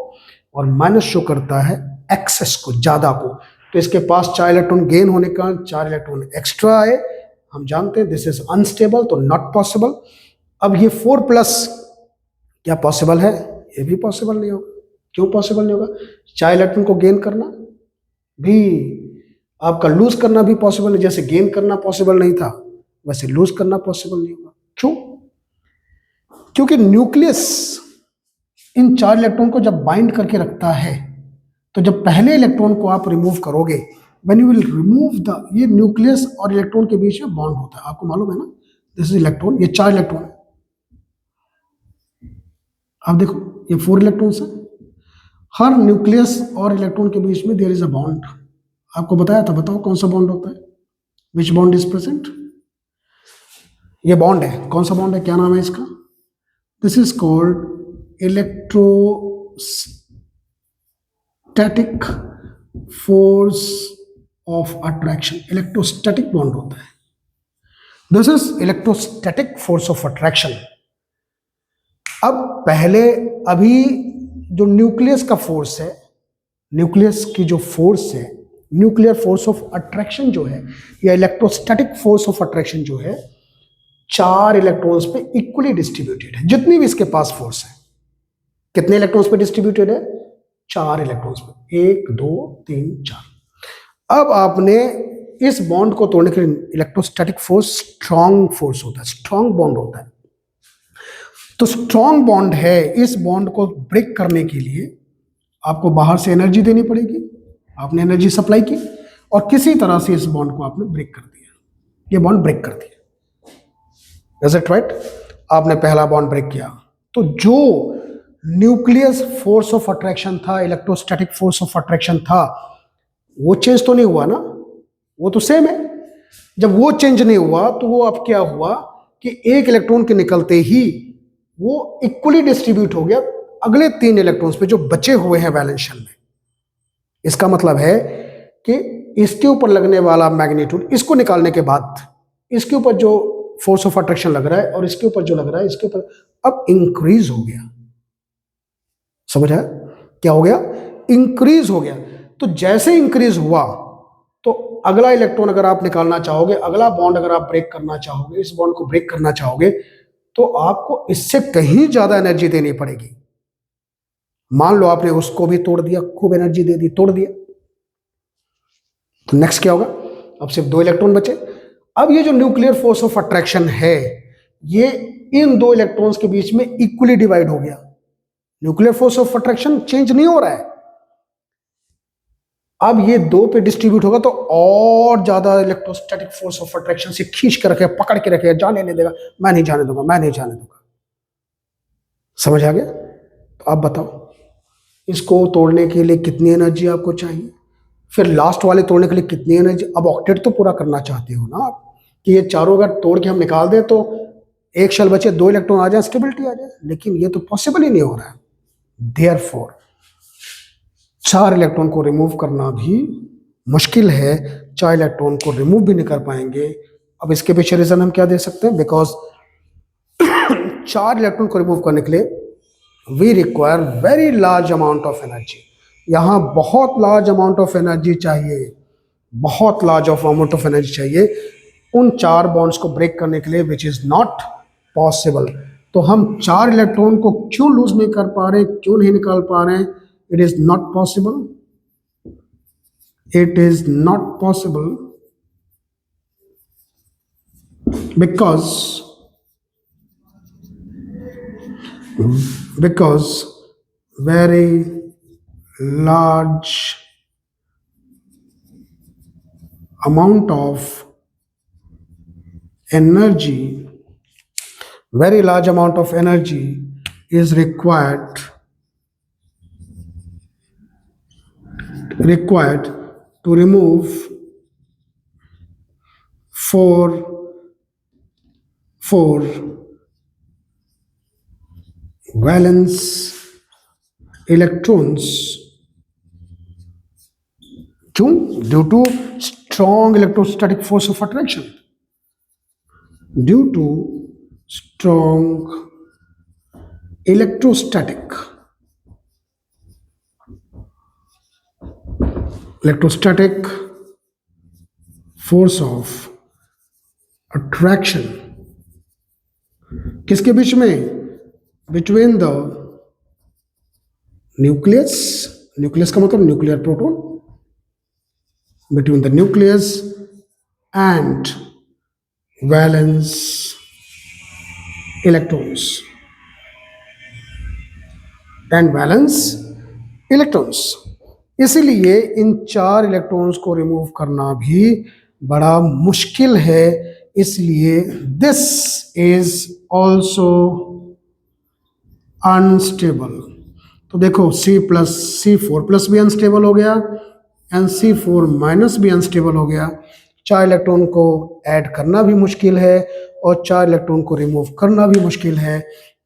और माइनस शो करता है एक्सेस को, ज्यादा को। तो इसके पास 4 इलेक्ट्रॉन गेन होने का 4 इलेक्ट्रॉन एक्स्ट्रा आए, हम जानते हैं दिस इज अनस्टेबल, तो नॉट पॉसिबल। अब ये 4+ क्या पॉसिबल है, ये भी पॉसिबल नहीं होगा। क्यों पॉसिबल नहीं होगा, 4 इलेक्ट्रॉन को गेन करना भी, आपका लूज करना भी पॉसिबल नहीं, जैसे गेन करना पॉसिबल नहीं था वैसे लूज करना पॉसिबल नहीं होगा। क्यों, क्योंकि न्यूक्लियस इन 4 इलेक्ट्रॉन को जब बाइंड करके रखता है, तो जब पहले इलेक्ट्रॉन को आप रिमूव करोगे, when you will remove the, ये न्यूक्लियस और इलेक्ट्रॉन के बीच में बॉन्ड होता है, आपको मालूम है ना, दिस इज इलेक्ट्रॉन, ये 4 इलेक्ट्रॉन है, आप देखो ये 4 इलेक्ट्रॉन्स है, हर न्यूक्लियस और इलेक्ट्रॉन के बीच में देयर इज अ बॉन्ड। आपको बताया था, बताओ कौन सा बॉन्ड होता है, विच बॉन्ड इज प्रेजेंट, ये बॉन्ड है, कौन सा बॉन्ड है, क्या नाम है इसका, this is called electrostatic force of attraction, electrostatic bond होता है, this is electrostatic force of attraction. अब पहले, अभी जो न्यूक्लियस का फोर्स है, न्यूक्लियस की जो फोर्स है, न्यूक्लियर फोर्स ऑफ अट्रैक्शन जो है, या इलेक्ट्रोस्टैटिक फोर्स ऑफ अट्रैक्शन जो है, 4 इलेक्ट्रॉन्स पे इक्वली डिस्ट्रीब्यूटेड है, जितनी भी इसके पास फोर्स है। कितने इलेक्ट्रॉन्स पे डिस्ट्रीब्यूटेड है, 4 इलेक्ट्रॉन्स पे, 1 2 3 4। अब आपने इस बॉन्ड को तोड़ने के लिए, इलेक्ट्रोस्टैटिक फोर्स स्ट्रॉन्ग फोर्स होता है, स्ट्रॉन्ग बॉन्ड होता है, तो स्ट्रॉन्ग बॉन्ड है, इस बॉन्ड को ब्रेक करने के लिए आपको बाहर से एनर्जी देनी पड़ेगी, आपने एनर्जी सप्लाई की, और किसी तरह से इस बॉन्ड को आपने ब्रेक कर दिया, ये बॉन्ड ब्रेक कर दिया, इज इट राइट, आपने पहला बॉन्ड ब्रेक किया, तो जो न्यूक्लियस फोर्स ऑफ अट्रैक्शन था, इलेक्ट्रोस्टैटिक फोर्स ऑफ अट्रैक्शन था, वो चेंज तो नहीं हुआ ना, वो तो सेम है। जब वो चेंज नहीं हुआ तो वो अब क्या हुआ कि एक इलेक्ट्रॉन के निकलते ही वो इक्वली डिस्ट्रीब्यूट हो गया अगले 3 इलेक्ट्रॉन्स पे जो बचे हुए हैं वैलेंस शेल में। इसका मतलब है कि इसके ऊपर लगने वाला मैग्नीट्यूड, इसको निकालने के बाद इसके ऊपर जो फोर्स ऑफ अट्रैक्शन लग रहा है और इसके ऊपर जो लग रहा है, इसके ऊपर अब इंक्रीज हो गया, समझ आया, क्या हो गया, इंक्रीज हो गया। तो जैसे इंक्रीज हुआ तो अगला इलेक्ट्रॉन अगर आप निकालना चाहोगे, अगला बॉन्ड अगर आप ब्रेक करना चाहोगे, इस बॉन्ड को ब्रेक करना चाहोगे, तो आपको इससे कहीं ज्यादा एनर्जी देनी पड़ेगी। मान लो आपने उसको भी तोड़ दिया, खूब एनर्जी दे दी, तोड़ दिया, तो नेक्स्ट क्या होगा, अब सिर्फ 2 इलेक्ट्रॉन बचे। अब ये जो न्यूक्लियर फोर्स ऑफ अट्रैक्शन है, ये इन 2 इलेक्ट्रॉन्स के बीच में इक्वली डिवाइड हो गया, nuclear force of attraction change नहीं हो रहा है। अब ये 2 पे डिस्ट्रीब्यूट होगा तो और ज्यादा इलेक्ट्रोस्टैटिक फोर्स ऑफ अट्रैक्शन से खींच के रखे, पकड़ के रखे, जाने नहीं देगा, मैं नहीं जाने दूंगा, मैं नहीं जाने दूंगा, समझ आ गया। तो आप बताओ इसको तोड़ने के लिए कितनी एनर्जी आपको चाहिए, फिर लास्ट वाले तोड़ने के लिए कितनी एनर्जी। अब ऑक्टेट तो पूरा करना चाहते हो ना आप, कि ये चारों अगर तोड़ के हम निकाल दें तो एक शेल बचे, 2 इलेक्ट्रॉन आ जाए, स्टेबिलिटी आ जाए, लेकिन ये तो पॉसिबल ही नहीं हो रहा है। देयरफॉर 4 इलेक्ट्रॉन को रिमूव करना भी मुश्किल है, 4 इलेक्ट्रॉन को रिमूव भी नहीं कर पाएंगे। अब इसके पीछे रीजन हम क्या दे सकते हैं, बिकॉज 4 इलेक्ट्रॉन को रिमूव करने के लिए we require very large amount of energy, यहाँ बहुत लार्ज अमाउंट ऑफ एनर्जी चाहिए, बहुत लार्ज अमाउंट ऑफ एनर्जी चाहिए उन 4 बॉन्ड्स को ब्रेक करने के लिए, विच इज नॉट पॉसिबल। तो हम 4 इलेक्ट्रॉन को क्यों लूज नहीं कर पा रहे, क्यों नहीं निकाल पा रहे हैं, it is not possible, it is not possible because very large amount of energy, very large amount of energy is required required to remove four valence electrons. क्यों? Due to strong electrostatic force of attraction. Due to strong electrostatic force of attraction किसके बीच में? Between the nucleus, nucleus का मतलब nuclear proton, between the nucleus and valence electrons इसीलिए इन 4 electrons को remove करना भी बड़ा मुश्किल है, इसलिए दिस इज ऑल्सो अनस्टेबल। तो देखो C4+ भी अनस्टेबल हो गया एंड C4- भी अनस्टेबल हो गया। 4 इलेक्ट्रॉन को ऐड करना भी मुश्किल है और 4 इलेक्ट्रॉन को रिमूव करना भी मुश्किल है।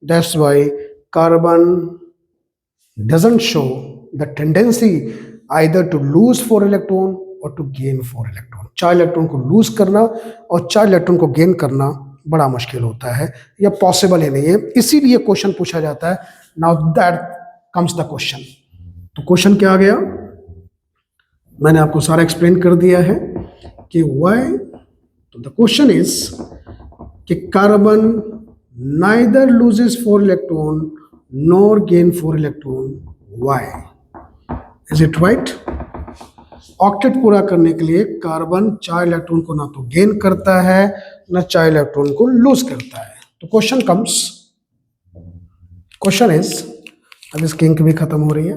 That's why carbon doesn't show the tendency either to lose 4 electron और टू गेन 4 इलेक्ट्रॉन। 4 इलेक्ट्रॉन को लूज करना और 4 इलेक्ट्रॉन को गेन करना बड़ा मुश्किल होता है, या पॉसिबल ही नहीं है, इसीलिए क्वेश्चन पूछा जाता है। Now that comes the question. तो क्वेश्चन क्या आ गया? मैंने आपको सारा एक्सप्लेन कर दिया है कि व्हाई। तो द क्वेश्चन इज कि carbon neither loses 4 electron nor gain 4 electron, why? Is it right? Octet पूरा करने के लिए कार्बन 4 इलेक्ट्रॉन को ना तो गेन करता है ना 4 इलेक्ट्रॉन को लूज करता है। तो क्वेश्चन इज, अब इसकी इंक भी खत्म हो रही है।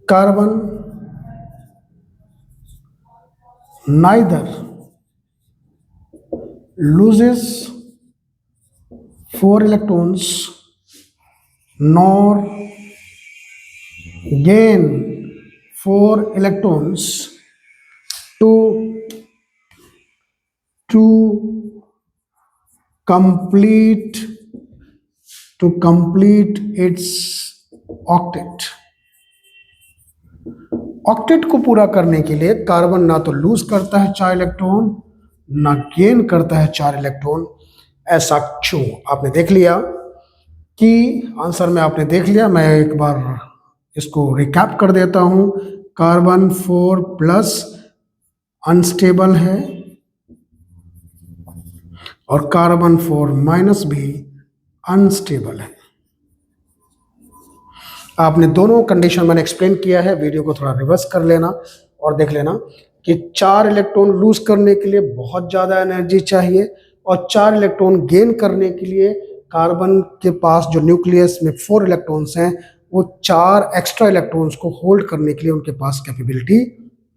Carbon neither loses 4 electrons nor gain 4 electrons to complete its octet। Octet को पूरा करने के लिए कार्बन ना तो लूज करता है 4 इलेक्ट्रॉन ना गेन करता है 4 इलेक्ट्रॉन। ऐसा क्यों? आपने देख लिया कि आंसर में आपने देख लिया। मैं एक बार इसको रिकैप कर देता हूं। कार्बन 4+ अनस्टेबल है और कार्बन 4- भी अनस्टेबल है। आपने दोनों कंडीशन मैंने एक्सप्लेन किया है, वीडियो को थोड़ा रिवर्स कर लेना और देख लेना कि 4 इलेक्ट्रॉन लूज करने के लिए बहुत ज़्यादा एनर्जी चाहिए और 4 इलेक्ट्रॉन गेन करने के लिए कार्बन के पास जो न्यूक्लियस में 4 इलेक्ट्रॉन्स हैं वो 4 एक्स्ट्रा इलेक्ट्रॉन्स को होल्ड करने के लिए उनके पास कैपेबिलिटी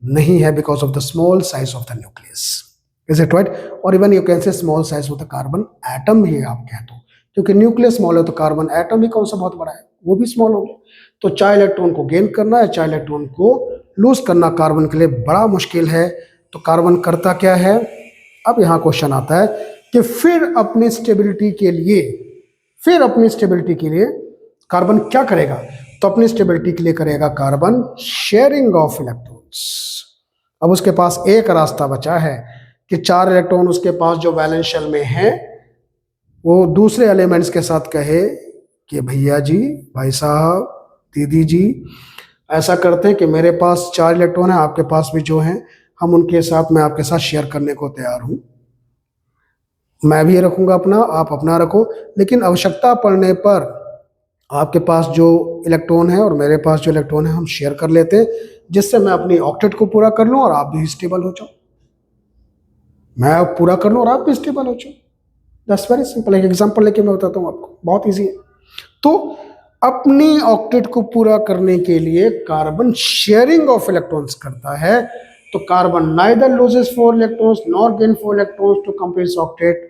नहीं है, because of the small size of the nucleus. Is it right? और even you can say small size of the carbon atom भी आप कह दो, क्योंकि न्यूक्लियस स्मॉल है तो कार्बन एटम भी कौन सा बहुत बड़ा है, वो भी स्मॉल हो गया। तो 4 इलेक्ट्रॉन को गेन करना है, 4 इलेक्ट्रॉन को लूज करना कार्बन के लिए बड़ा मुश्किल है। तो कार्बन करता क्या है? अब यहाँ क्वेश्चन आता है कि फिर अपनी स्टेबिलिटी के लिए कार्बन क्या करेगा? तो अपनी स्टेबिलिटी के लिए करेगा कार्बन शेयरिंग ऑफ इलेक्ट्रॉन्स। अब उसके पास एक रास्ता बचा है कि 4 इलेक्ट्रॉन उसके पास जो वैलेंस शेल में है वो दूसरे एलिमेंट्स के साथ कहे कि भैया जी, भाई साहब, दीदी जी, ऐसा करते हैं कि मेरे पास 4 इलेक्ट्रॉन है, आपके पास भी जो हैं, हम उनके साथ, मैं आपके साथ शेयर करने को तैयार हूं। मैं भी रखूंगा अपना, आप अपना रखो, लेकिन आवश्यकता पड़ने पर आपके पास जो इलेक्ट्रॉन है और मेरे पास जो इलेक्ट्रॉन है हम शेयर कर लेते हैं, जिससे मैं अपनी ऑक्टेट को पूरा कर लूं और आप भी स्टेबल हो जाओ। मैं पूरा कर लूं और आप भी स्टेबल हो जाओ। That's very simple. एक एग्जांपल लेके मैं बताता हूं आपको, बहुत इजी है। तो अपनी ऑक्टेट को पूरा करने के लिए कार्बन शेयरिंग ऑफ इलेक्ट्रॉन्स करता है। तो carbon neither loses 4 electrons nor gain 4 electrons to complete octet.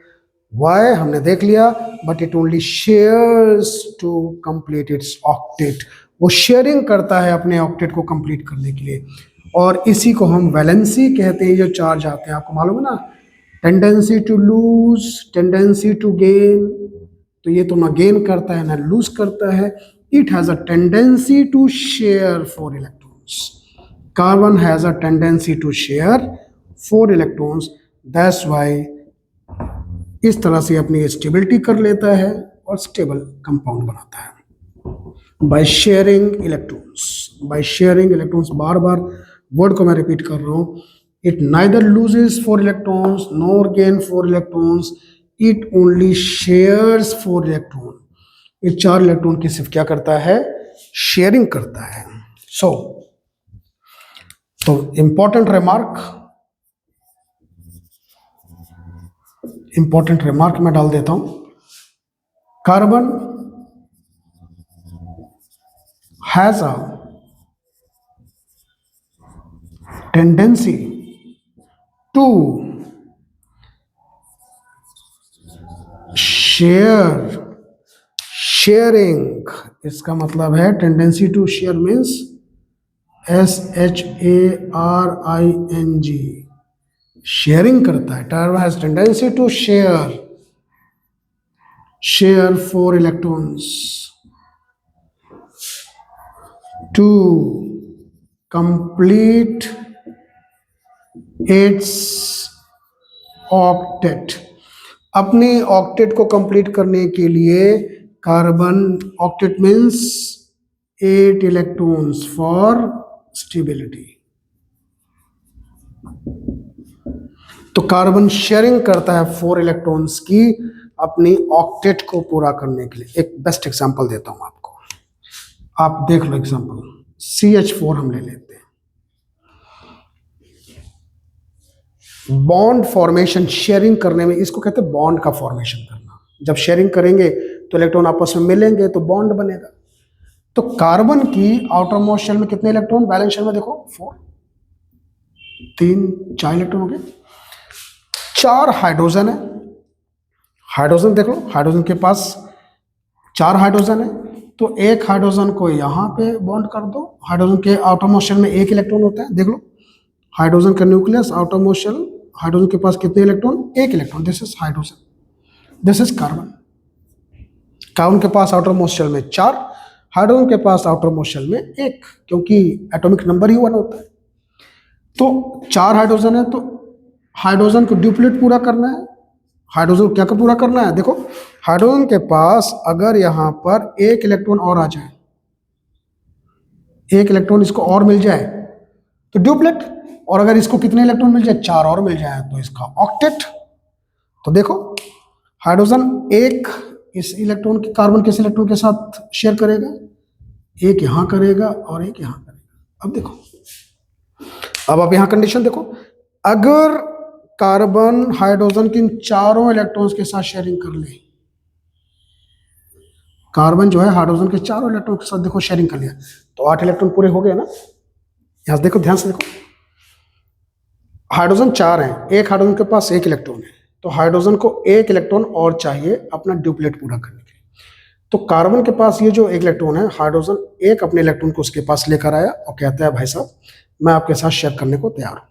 Why? हमने देख लिया, but it only shares to complete its octet. वो शेयरिंग करता है अपने ऑक्टेट को कंप्लीट करने के लिए, और इसी को हम वैलेंसी कहते हैं। जो चार्ज आते हैं, आपको मालूम है ना, tendency to lose, tendency to gain, तो ये तो ना गेन करता है ना लूज करता है। It has a tendency to share 4 electrons. Carbon has a tendency to share 4 electrons, that's why इस तरह से अपनी स्टेबिलिटी कर लेता है और स्टेबल कंपाउंड बनाता है by sharing electrons. By sharing electrons, bar bar word को मैं रिपीट कर रहा हूं। It neither loses 4 electrons nor gain 4 electrons, it only shares 4 electron. ये 4 इलेक्ट्रॉन की सिर्फ क्या करता है, शेयरिंग करता है। सो तो इंपॉर्टेंट रिमार्क मैं डाल देता हूं। Carbon has a tendency to sharing, इसका मतलब है tendency to share means SHARING, sharing करता है। Carbon has tendency to share 4 electrons to complete its octet. अपने ऑक्टेट को कंप्लीट करने के लिए carbon, octet means 8 electrons for stability, तो कार्बन शेयरिंग करता है 4 इलेक्ट्रॉन्स की अपनी ऑक्टेट को पूरा करने के लिए। एक बेस्ट एग्जांपल देता हूं आपको, आप देख लो एग्जांपल। CH4 हम ले लेते हैं। बॉन्ड फॉर्मेशन, शेयरिंग करने में इसको कहते हैं बॉन्ड का फॉर्मेशन करना। जब शेयरिंग करेंगे तो इलेक्ट्रॉन आपस में मिलेंगे तो बॉन्ड बनेगा। तो कार्बन की आउटर मोस्ट शेल में कितने इलेक्ट्रॉन, बैलेंस शेल में देखो 4, 4 इलेक्ट्रॉन हो गए। 4 हाइड्रोजन है, हाइड्रोजन देख लो, हाइड्रोजन के पास 4 हाइड्रोजन है, तो एक हाइड्रोजन को यहां पे बॉन्ड कर दो। हाइड्रोजन के आउटर मोस्ट शेल में 1 इलेक्ट्रॉन होता है, देख लो हाइड्रोजन का nucleus, outermost shell, hydrogen के पास कितने electron, 1 electron, this is hydrogen, this is carbon. Carbon के पास आउटर मोस्ट शेल में 4, हाइड्रोजन के पास आउटर मोस्ट शेल में 1, क्योंकि एटॉमिक नंबर ही 1 होता है। तो 4 हाइड्रोजन है, तो हाइड्रोजन को ड्यूप्लेट पूरा करना है। हाइड्रोजन क्या पूरा करना है, देखो हाइड्रोजन के पास अगर यहां पर 1 इलेक्ट्रॉन और आ जाए, 1 इलेक्ट्रॉन इसको और मिल जाए तो ड्यूप्लेट, और अगर इसको कितने इलेक्ट्रॉन मिल जाए, 4 और मिल जाए तो इसका ऑक्टेट। तो देखो हाइड्रोजन 1 इस इलेक्ट्रॉन के, कार्बन किस इलेक्ट्रॉन के साथ शेयर करेगा, 1 यहां करेगा और 1 यहां करेगा। अब देखो, अब आप यहां कंडीशन देखो, अगर कार्बन हाइड्रोजन के इन चारों इलेक्ट्रॉन्स के साथ शेयरिंग कर ले, कार्बन जो है हाइड्रोजन के चारों इलेक्ट्रॉन के साथ देखो शेयरिंग कर लिया, तो 8 इलेक्ट्रॉन पूरे हो गए ना। यहां देखो, ध्यान से देखो, हाइड्रोजन 4 हैं, एक हाइड्रोजन के पास 1 इलेक्ट्रॉन है, तो हाइड्रोजन को 1 इलेक्ट्रॉन और चाहिए अपना ड्यूप्लेट पूरा करने के लिए। तो कार्बन के पास ये जो 1 इलेक्ट्रॉन है, हाइड्रोजन 1 अपने इलेक्ट्रॉन को उसके पास लेकर आया और कहता है भाई साहब मैं आपके साथ शेयर करने को तैयार हूं।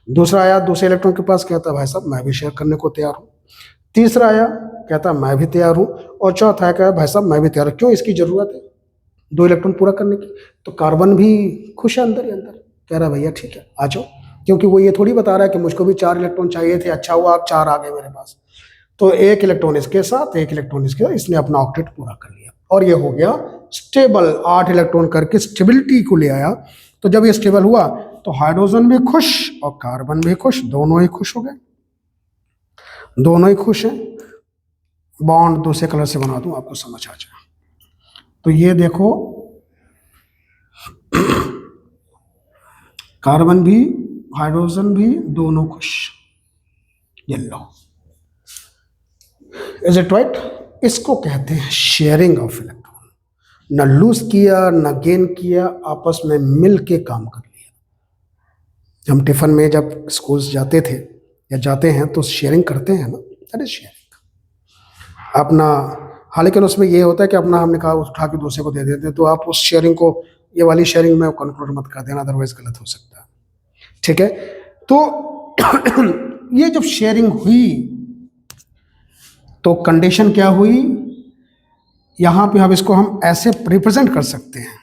दूसरा आया, दूसरे इलेक्ट्रॉन के पास, कहता है भाई साहब मैं भी शेयर करने को तैयार हूं। तीसरा आया, कहता है मैं भी तैयार हूं। और चौथा आया, कहता भाई साहब मैं भी तैयार हूं, क्यों, इसकी जरूरत है 2 इलेक्ट्रॉन पूरा करने की। तो कार्बन भी खुश है अंदर ही अंदर, कह रहा है भैया ठीक है आ जाओ, क्योंकि वो ये थोड़ी बता रहा है कि मुझको भी 4 इलेक्ट्रॉन चाहिए थे, अच्छा हुआ आप 4 आ गए मेरे पास। तो 1 इलेक्ट्रॉन इसके साथ, 1 इलेक्ट्रॉन इसके साथ, इसने अपना ऑक्टेट पूरा कर लिया और ये हो गया स्टेबल। 8 इलेक्ट्रॉन करके स्टेबिलिटी को ले आया। तो जब ये स्टेबल हुआ तो हाइड्रोजन भी खुश और कार्बन भी खुश, दोनों ही खुश हो गए, दोनों ही खुश हैं। बॉन्ड दूसरे कलर से बना दूं आपको समझ आ जाए। तो ये देखो कार्बन भी हाइड्रोजन भी दोनों खुश, येलो। Is it right? इसको कहते हैं शेयरिंग ऑफ इलेक्ट्रॉन। न लूज किया न गेन किया, आपस में मिल के काम कर लिया। हम टिफिन में जब स्कूल जाते थे या जाते हैं तो शेयरिंग करते हैं ना, दैट इज शेयरिंग। अपना हाँ, लेकिन उसमें ये होता है कि अपना हमने कहा उठा के दूसरे को दे देते हैं, तो आप उस शेयरिंग को, ये वाली शेयरिंग में कंक्लूड मत कर देना, अदरवाइज गलत हो सकता है। ठीक है, तो ये जब शेयरिंग हुई तो कंडीशन क्या हुई, यहां पे हम इसको हम ऐसे रिप्रेजेंट कर सकते हैं,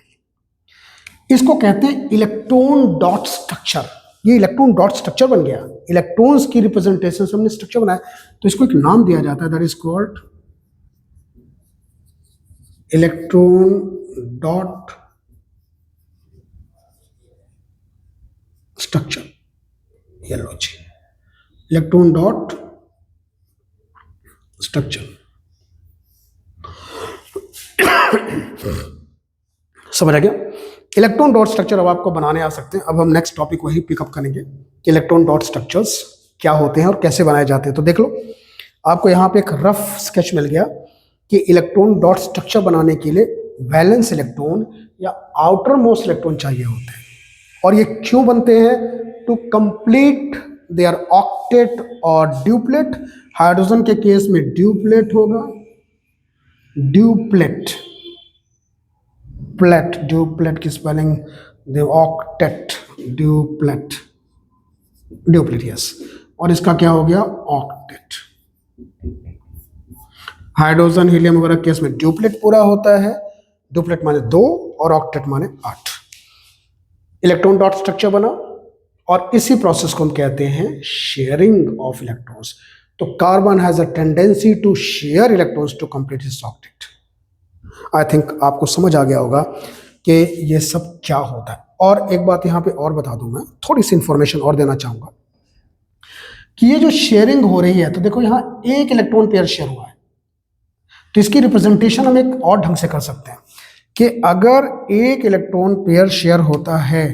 इसको कहते हैं इलेक्ट्रॉन डॉट स्ट्रक्चर। ये इलेक्ट्रॉन डॉट स्ट्रक्चर बन गया, इलेक्ट्रॉन्स की रिप्रेजेंटेशन से हमने स्ट्रक्चर बनाया, तो इसको एक नाम दिया जाता है, that is called electron dot structure. ये लो जी, इलेक्ट्रॉन डॉट स्ट्रक्चर। समझ आ गया? इलेक्ट्रॉन डॉट स्ट्रक्चर अब आपको बनाने आ सकते हैं। अब हम नेक्स्ट टॉपिक वही पिकअप करेंगे कि इलेक्ट्रॉन डॉट स्ट्रक्चर्स क्या होते हैं और कैसे बनाए जाते हैं। तो देख लो, आपको यहाँ पे एक रफ स्केच मिल गया कि इलेक्ट्रॉन डॉट स्ट्रक्चर बनाने के लिए वैलेंस इलेक्ट्रॉन या आउटर मोस्ट इलेक्ट्रॉन चाहिए होते हैं। और ये क्यों बनते हैं? टू कंप्लीट देयर ऑक्टेट और ड्यूप्लेट। हाइड्रोजन के केस में ड्यूप्लेट होगा, ड्यूप्लेट, प्लेट, ड्यूप्लेट की स्पेलिंग दे ऑक्टेट, ड्यूप्लेट, ड्यूप्लेट, यस। और इसका क्या हो गया? ऑक्टेट। हाइड्रोजन हीलियम वगैरह केस में ड्यूप्लेट पूरा होता है, ड्यूप्लेट माने 2 और ऑक्टेट माने 8। इलेक्ट्रॉन डॉट स्ट्रक्चर बना और इसी प्रोसेस को हम कहते हैं शेयरिंग ऑफ इलेक्ट्रॉन्स। तो carbon has a tendency to share electrons to complete his octet. I think आपको समझ आ गया होगा कि ये सब क्या होता है। और एक बात यहां पे और बता दूं, मैं थोड़ी सी इंफॉर्मेशन और देना चाहूंगा कि ये जो शेयरिंग हो रही है, तो देखो यहां एक इलेक्ट्रॉन पेयर शेयर हुआ है, तो इसकी रिप्रेजेंटेशन हम एक और ढंग से कर सकते हैं कि अगर एक इलेक्ट्रॉन पेयर शेयर होता है,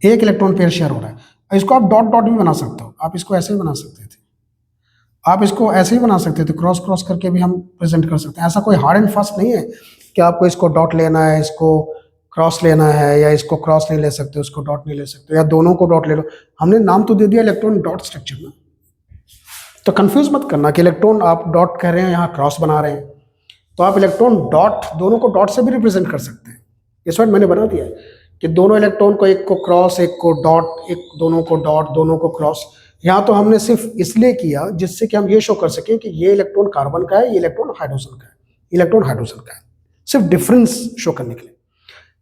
एक इलेक्ट्रॉन पेयर शेयर हो रहा है, इसको आप डॉट डॉट भी बना सकते हो, आप इसको ऐसे ही बना सकते थे, आप इसको ऐसे ही बना सकते थे, क्रॉस क्रॉस करके भी हम प्रेजेंट कर सकते हैं। ऐसा कोई हार्ड एंड फास्ट नहीं है कि आपको इसको डॉट लेना है, इसको क्रॉस लेना है, या इसको क्रॉस नहीं ले सकते, उसको डॉट नहीं ले सकते, या दोनों को डॉट ले लो। हमने नाम तो दे दिया इलेक्ट्रॉन डॉट स्ट्रक्चर में, तो कंफ्यूज मत करना कि इलेक्ट्रॉन आप डॉट कह रहे हैं, यहाँ क्रॉस बना रहे हैं। तो आप इलेक्ट्रॉन डॉट, दोनों को डॉट से भी रिप्रेजेंट कर सकते हैं। इस वक्त मैंने बना दिया है कि दोनों इलेक्ट्रॉन को, एक को क्रॉस, एक को डॉट, एक दोनों को डॉट, दोनों को क्रॉस। यहाँ तो हमने सिर्फ इसलिए किया जिससे कि हम ये शो कर सकें कि ये इलेक्ट्रॉन कार्बन का है, ये इलेक्ट्रॉन हाइड्रोजन का है, इलेक्ट्रॉन हाइड्रोजन का है, सिर्फ डिफरेंस शो करने के लिए।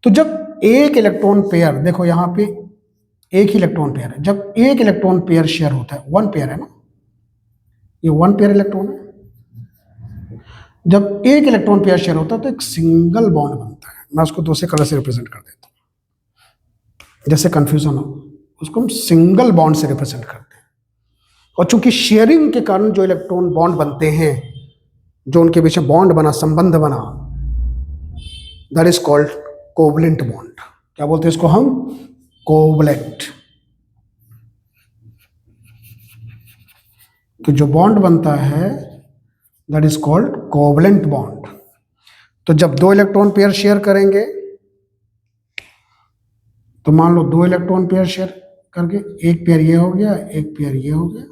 तो जब एक इलेक्ट्रॉन पेयर, देखो यहाँ पे एक ही इलेक्ट्रॉन पेयर है, जब एक इलेक्ट्रॉन पेयर शेयर होता है, 1 पेयर है ना, ये 1 पेयर इलेक्ट्रॉन है, जब एक इलेक्ट्रॉन पेयर शेयर होता है तो एक सिंगल बॉन्ड बनता है। मैं उसको दूसरे कलर से रिप्रेजेंट कर देता हूं, जैसे कंफ्यूजन हो, उसको हम सिंगल बॉन्ड से रिप्रेजेंट करते हैं। और चूंकि शेयरिंग के कारण जो इलेक्ट्रॉन बॉन्ड बनते हैं, जो उनके बीच में बॉन्ड बना, संबंध बना, that is called covalent bond. क्या बोलते हैं इसको हम? कोवलेंट। तो जो बॉन्ड बनता है that is called covalent bond. तो जब 2 इलेक्ट्रॉन पेयर शेयर करेंगे, तो मान लो 2 इलेक्ट्रॉन पेयर शेयर करके, एक पेयर ये हो गया, एक पेयर ये हो गया,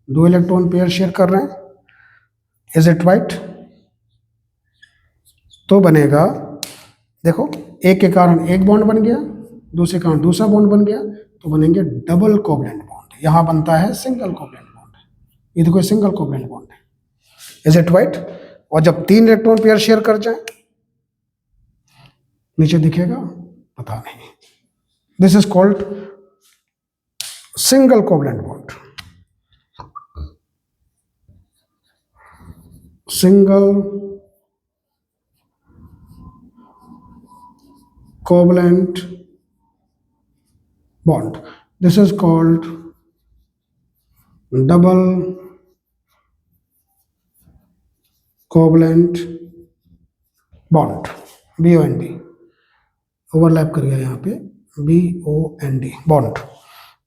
2 इलेक्ट्रॉन पेयर शेयर कर रहे हैं, इज इट राइट? तो बनेगा, देखो एक के कारण एक बॉन्ड बन गया, दूसरे के कारण दूसरा बॉन्ड बन गया, तो बनेंगे डबल कोवलेंट बॉन्ड। यहां बनता है सिंगल कोवलेंट बॉन्ड, ये देखो सिंगल कोवलेंट बॉन्ड है, इज इट राइट? और जब 3 इलेक्ट्रॉन पेयर शेयर कर जाए, नीचे दिखेगा, पता नहीं, this is called single covalent bond, single covalent bond. This is called double covalent bond, BOND। Overlap कर गया यहाँ पे, BOND bond,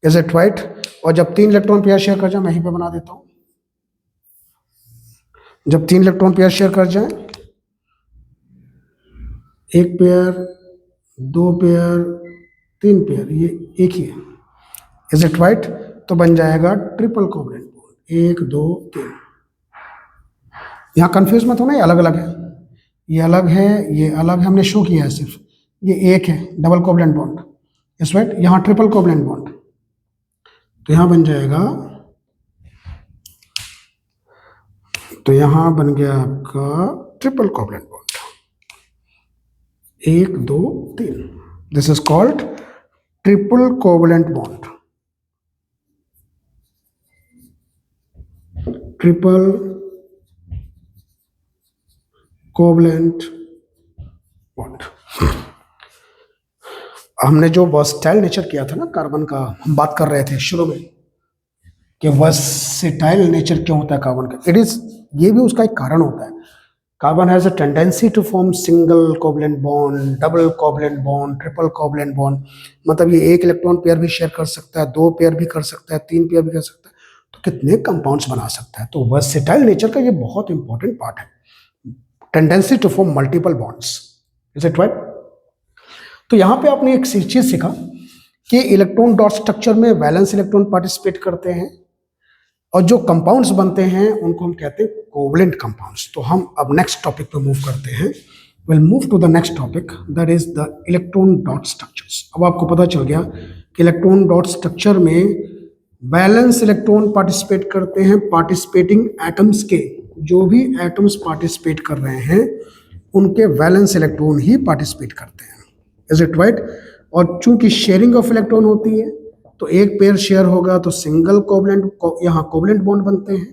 is it right? और जब 3 इलेक्ट्रॉन पेयर शेयर कर जाए, मैं यहीं पे बना देता हूं, जब 3 इलेक्ट्रॉन पेयर शेयर कर जाए, एक पेयर, 2 पेयर, 3 पेयर, ये एक ही है, इज इट राइट? तो बन जाएगा ट्रिपल कोवलेंट बॉन्ड, 1 2 3। यहाँ कंफ्यूज मत होना, ये अलग अलग है, ये अलग है, ये अलग है, हमने शो किया है सिर्फ, ये एक है डबल कोवलेंट बॉन्ड, इस राइट। यहाँ ट्रिपल कोवलेंट बॉन्ड, तो यहाँ बन जाएगा, तो यहाँ बन गया आपका triple covalent bond, 1 2 3, this is called triple covalent bond, triple covalent bond. हमने जो वर्सटाइल नेचर किया था ना कार्बन का, हम बात कर रहे थे शुरू में कि वर्सेटाइल नेचर क्यों होता है कार्बन का, इट इज, ये भी उसका एक कारण होता है। Carbon has a tendency to form single covalent bond, double covalent bond, triple covalent bond, मतलब ये एक इलेक्ट्रॉन पेयर भी शेयर कर सकता है, 2 पेयर भी कर सकता है, 3 पेयर भी कर सकता है, तो कितने कंपाउंड्स बना सकता है। तो वर्सेटाइल नेचर का ये बहुत इंपॉर्टेंट पार्ट है, tendency to form multiple bonds, is it right. तो यहाँ पे आपने एक चीज सीखा कि इलेक्ट्रॉन डॉट स्ट्रक्चर में वैलेंस इलेक्ट्रॉन पार्टिसिपेट करते हैं, और जो कंपाउंड्स बनते हैं उनको हम कहते हैं कोवलेंट कंपाउंड्स। तो हम अब नेक्स्ट टॉपिक पे मूव करते हैं, will move to the next topic, that is the electron dot structures. अब आपको पता चल गया कि इलेक्ट्रॉन डॉट स्ट्रक्चर में वैलेंस इलेक्ट्रॉन पार्टिसिपेट करते हैं, पार्टिसिपेटिंग एटम्स के, जो भी एटम्स पार्टिसिपेट कर रहे हैं उनके वैलेंस इलेक्ट्रॉन ही पार्टिसिपेट करते हैं, इज इट राइट। और चूंकि शेयरिंग ऑफ इलेक्ट्रॉन होती है, तो एक पेयर शेयर होगा तो सिंगल कोवलेंट, यहाँ कोवलेंट बॉन्ड बनते हैं,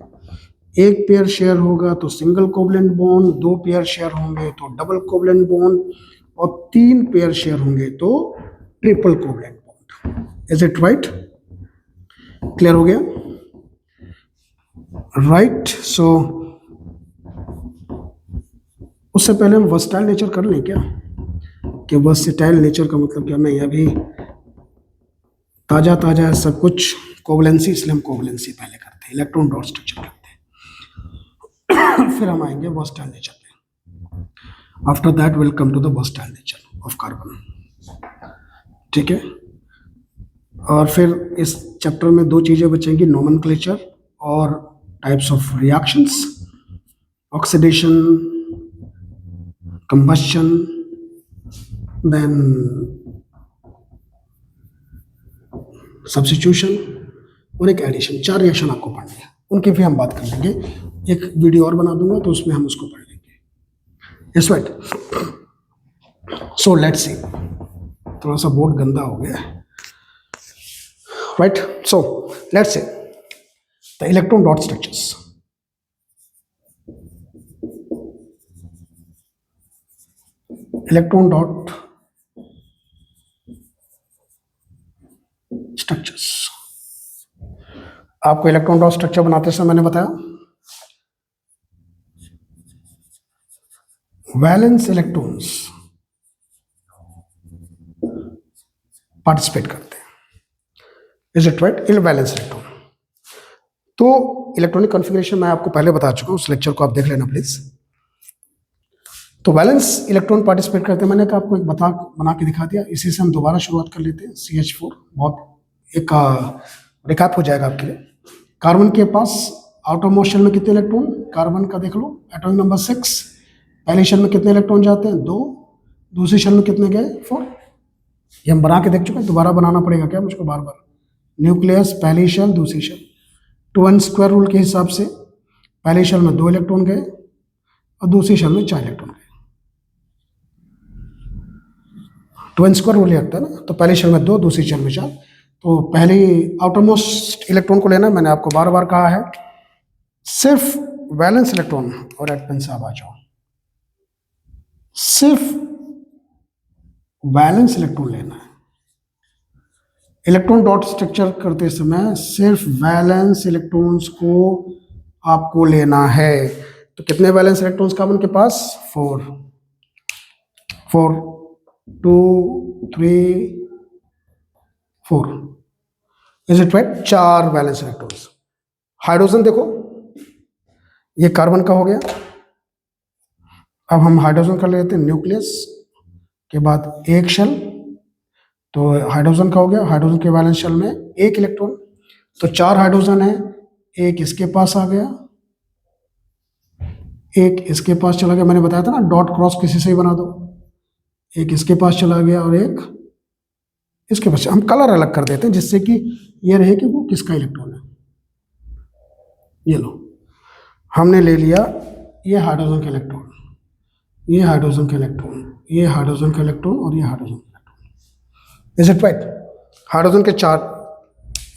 एक पेयर शेयर होगा तो single covalent bond, 2 pair share होंगे तो डबल कोवलेंट बॉन्ड, और 3 पेयर शेयर होंगे तो triple covalent bond, is it right. Clear हो गया, राइट। सो उससे पहले हम वर्सटाइल नेचर कर लें क्या, कि वर्सटाइल नेचर का मतलब क्या, नहीं अभी ताजा ताजा है सब कुछ, कोवलेंसी, इसलिए हम कोवलेंसी पहले करते हैं, इलेक्ट्रॉन डॉट स्ट्रक्चर करते हैं, फिर हम आएंगे वर्सटाइल नेचर पे। After that will come to the versatile nature of carbon, ठीक है। और फिर इस चैप्टर में 2 चीजें बचेंगी, नोमेनक्लेचर और types of reactions, oxidation, combustion, then substitution और एक एडिशन, 4 रिएक्शन आपको पढ़ने हैं, उनकी भी हम बात कर लेंगे, एक वीडियो और बना दूंगा तो उसमें हम उसको पढ़ लेंगे, yes right. So let's see, थोड़ा सा बोर्ड गंदा हो गया, right. So let's see the electron dot structures. Electron dot structures, आपको इलेक्ट्रॉन डॉट स्ट्रक्चर बनाते समय मैंने बताया वैलेंस इलेक्ट्रॉन्स पार्टिसिपेट करते हैं, is it right, in valence electron. तो इलेक्ट्रॉनिक कॉन्फ़िगरेशन मैं आपको पहले बता चुका हूं, उस लेक्चर को आप देख लेना प्लीज। तो वैलेंस इलेक्ट्रॉन पार्टिसिपेट करते हैं, मैंने तो आपको एक बना के दिखा दिया, इसी से हम दोबारा शुरुआत कर लेते हैं। CH4 बहुत एक रिकैप हो जाएगा आपके लिए। कार्बन के पास आउटर मोस्ट शेल में कितने इलेक्ट्रॉन, कार्बन का देख लो, एटॉमिक नंबर 6, पहले शेल में कितने इलेक्ट्रॉन जाते हैं, 2, दूसरी शेल में कितने गए, 4। ये हम बना के देख चुके हैं, दोबारा बनाना पड़ेगा क्या मुझको बार बार। न्यूक्लियस, पहली शेल, दूसरी शेल, 2n² रूल के हिसाब से पहले शेल में 2 इलेक्ट्रॉन गए और दूसरी शेल में 4 इलेक्ट्रॉन गए। 2n² रूल लगता है ना, तो पहले शेल में 2, दूसरी शेल में 4। तो पहले आउटर मोस्ट इलेक्ट्रॉन को लेना, मैंने आपको बार बार कहा है, सिर्फ वैलेंस इलेक्ट्रॉन, और एडमिन साहब आ जाओ, सिर्फ वैलेंस इलेक्ट्रॉन लेना है। इलेक्ट्रॉन डॉट स्ट्रक्चर करते समय सिर्फ वैलेंस इलेक्ट्रॉन्स को आपको लेना है। तो कितने वैलेंस इलेक्ट्रॉन्स कार्बन के पास, 4, 2, 3, 4, is it right, 4 valence electrons. Hydrogen देखो, ये कार्बन का हो गया। अब हम हाइड्रोजन का लेते हैं, न्यूक्लियस के बाद एक शेल, तो हाइड्रोजन का हो गया। हाइड्रोजन के वैलेंस शेल में 1 इलेक्ट्रॉन, तो 4 हाइड्रोजन है, एक इसके पास आ गया, एक इसके पास चला गया, मैंने बताया था ना डॉट क्रॉस किसी से ही बना दो, एक इसके पास चला गया और एक इसके पास। हम कलर अलग कर देते हैं जिससे कि ये रहे कि वो किसका इलेक्ट्रॉन है। ये लो, हमने ले लिया ये हाइड्रोजन का इलेक्ट्रॉन, ये हाइड्रोजन का इलेक्ट्रॉन, ये हाइड्रोजन का इलेक्ट्रॉन और ये हाइड्रोजन का electron. Is it right? Hydrogen के 4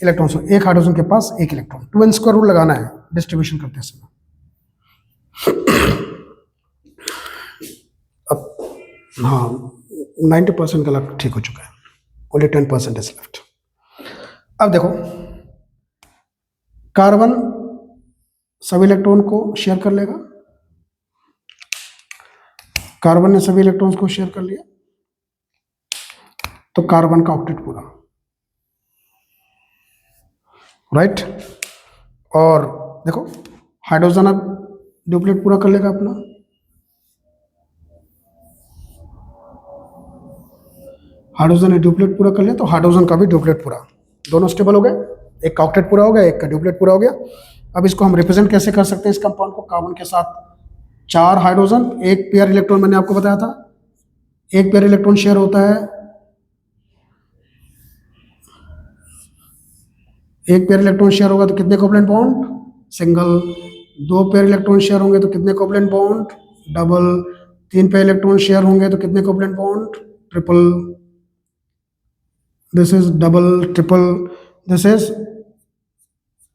इलेक्ट्रॉन्स, एक हाइड्रोजन के पास एक इलेक्ट्रॉन। 2n स्क्वायर रूल लगाना है डिस्ट्रीब्यूशन करते समय। अब हाँ 90% गलत ठीक हो चुका है, ओनली 10% इज लेफ्ट। अब देखो, कार्बन सभी इलेक्ट्रॉन को शेयर कर लेगा, कार्बन ने सभी इलेक्ट्रॉन्स को शेयर कर लिया, तो कार्बन का ऑक्टेट पूरा, राइट। और देखो हाइड्रोजन अब ड्यूप्लेट पूरा कर लेगा अपना, हाइड्रोजन ने ड्यूप्लेट पूरा कर लिया तो हाइड्रोजन का भी ड्यूप्लेट पूरा, दोनों स्टेबल हो गए, एक का ऑक्टेट पूरा हो गया, एक का ड्यूप्लेट पूरा हो गया। अब इसको हम रिप्रेजेंट कैसे कर सकते हैं इस कंपाउंड को? कार्बन के साथ 4 हाइड्रोजन, एक पेयर इलेक्ट्रॉन, मैंने आपको बताया था एक पेयर इलेक्ट्रॉन शेयर होता है, एक पेयर इलेक्ट्रॉन शेयर होगा तो कितने covalent bond? Single. 2 pair electron share होंगे तो कितने covalent bond? Double. 3 pair electron share होंगे तो कितने covalent bond? Triple. This is double, triple, this is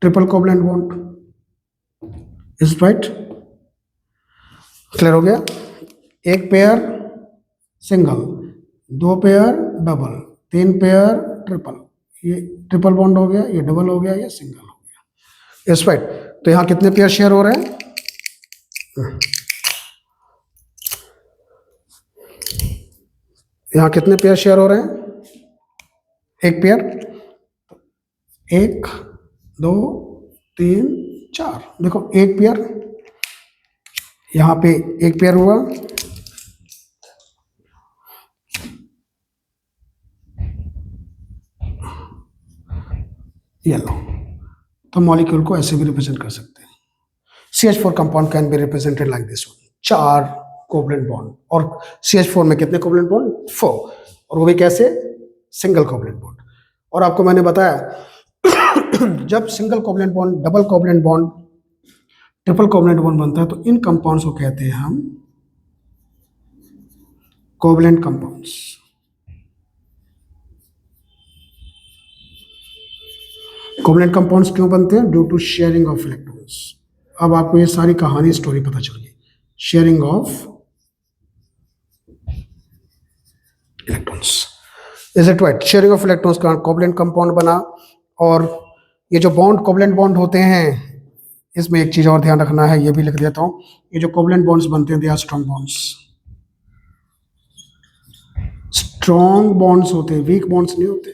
triple covalent bond. Is right? Clear हो गया? एक pair single, 2 pair double, 3 pair triple, ये ट्रिपल बॉन्ड हो गया, ये डबल हो गया, ये सिंगल हो गया। Is right? तो यहां कितने पेयर शेयर हो रहे हैं? यहां कितने पेयर शेयर हो रहे हैं? एक पेयर, 1 2 3 4। देखो एक पेयर, यहां पे एक पेयर हुआ, ये लो। तो मॉलिक्यूल को ऐसे भी रिप्रेजेंट कर सकते हैं। CH4 compound can be represented like this one, 4 covalent bond. और CH4 में कितने कोवलेंट बॉन्ड? 4, और वो भी कैसे? Single covalent bond. और आपको मैंने बताया जब single covalent bond, double covalent bond, triple covalent bond बनता है तो इन कंपाउंड्स को कहते हैं हम कोवलेंट कंपाउंड्स। कोवलेंट कंपाउंड्स क्यों बनते हैं? Due to sharing of electrons. अब आपको ये सारी कहानी, स्टोरी पता चल गई। Sharing of electrons, is it right? Sharing of electrons का कोवलेंट कंपाउंड बना। और ये जो बॉन्ड, कोवलेंट बॉन्ड होते हैं, इसमें एक चीज और ध्यान रखना है, ये भी लिख देता हूं। ये जो कोवलेंट बॉन्ड्स बनते हैं, they are strong bonds. Strong bonds होते हैं, वीक बॉन्ड्स नहीं होते।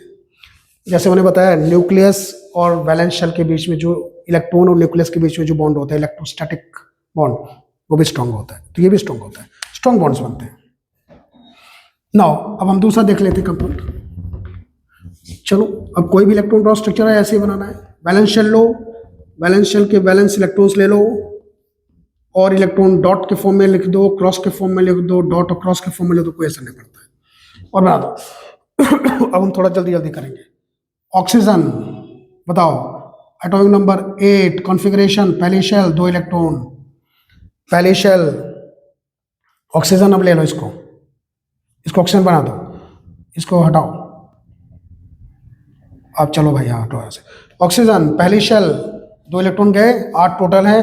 जैसे मैंने बताया, न्यूक्लियस और वैलेंस शेल के बीच में जो इलेक्ट्रॉन और न्यूक्लियस के बीच में जो बॉन्ड होता है, इलेक्ट्रोस्टैटिक बॉन्ड, वो भी स्ट्रॉन्ग होता है। तो ये भी स्ट्रॉन्ग होता है, स्ट्रॉन्ग बॉन्ड्स बनते हैं। नाउ अब हम दूसरा देख लेते हैं कंपाउंड। चलो, अब कोई भी इलेक्ट्रॉन ड्रॉ स्ट्रक्चर है, ऐसे ही बनाना है। वैलेंस शेल लो, वैलेंस शेल के वैलेंस इलेक्ट्रॉन्स ले लो और इलेक्ट्रॉन डॉट के फॉर्म में लिख दो, क्रॉस के फॉर्म में लिख दो, डॉट और क्रॉस के फॉर्म में लिख दो, कोई असर नहीं पड़ता है, और बना दो। अब हम थोड़ा जल्दी जल्दी करेंगे। ऑक्सीजन बताओ, एटॉमिक नंबर 8, कॉन्फ़िगरेशन पहली शेल, 2 इलेक्ट्रॉन, पहली शेल। ऑक्सीजन अब ले लो, इसको ऑक्सीजन बना दो, इसको हटाओ। अब चलो भाई, यहाँ हटो ऐसे। ऑक्सीजन पहली शेल, 2 इलेक्ट्रॉन गए, 8 टोटल है।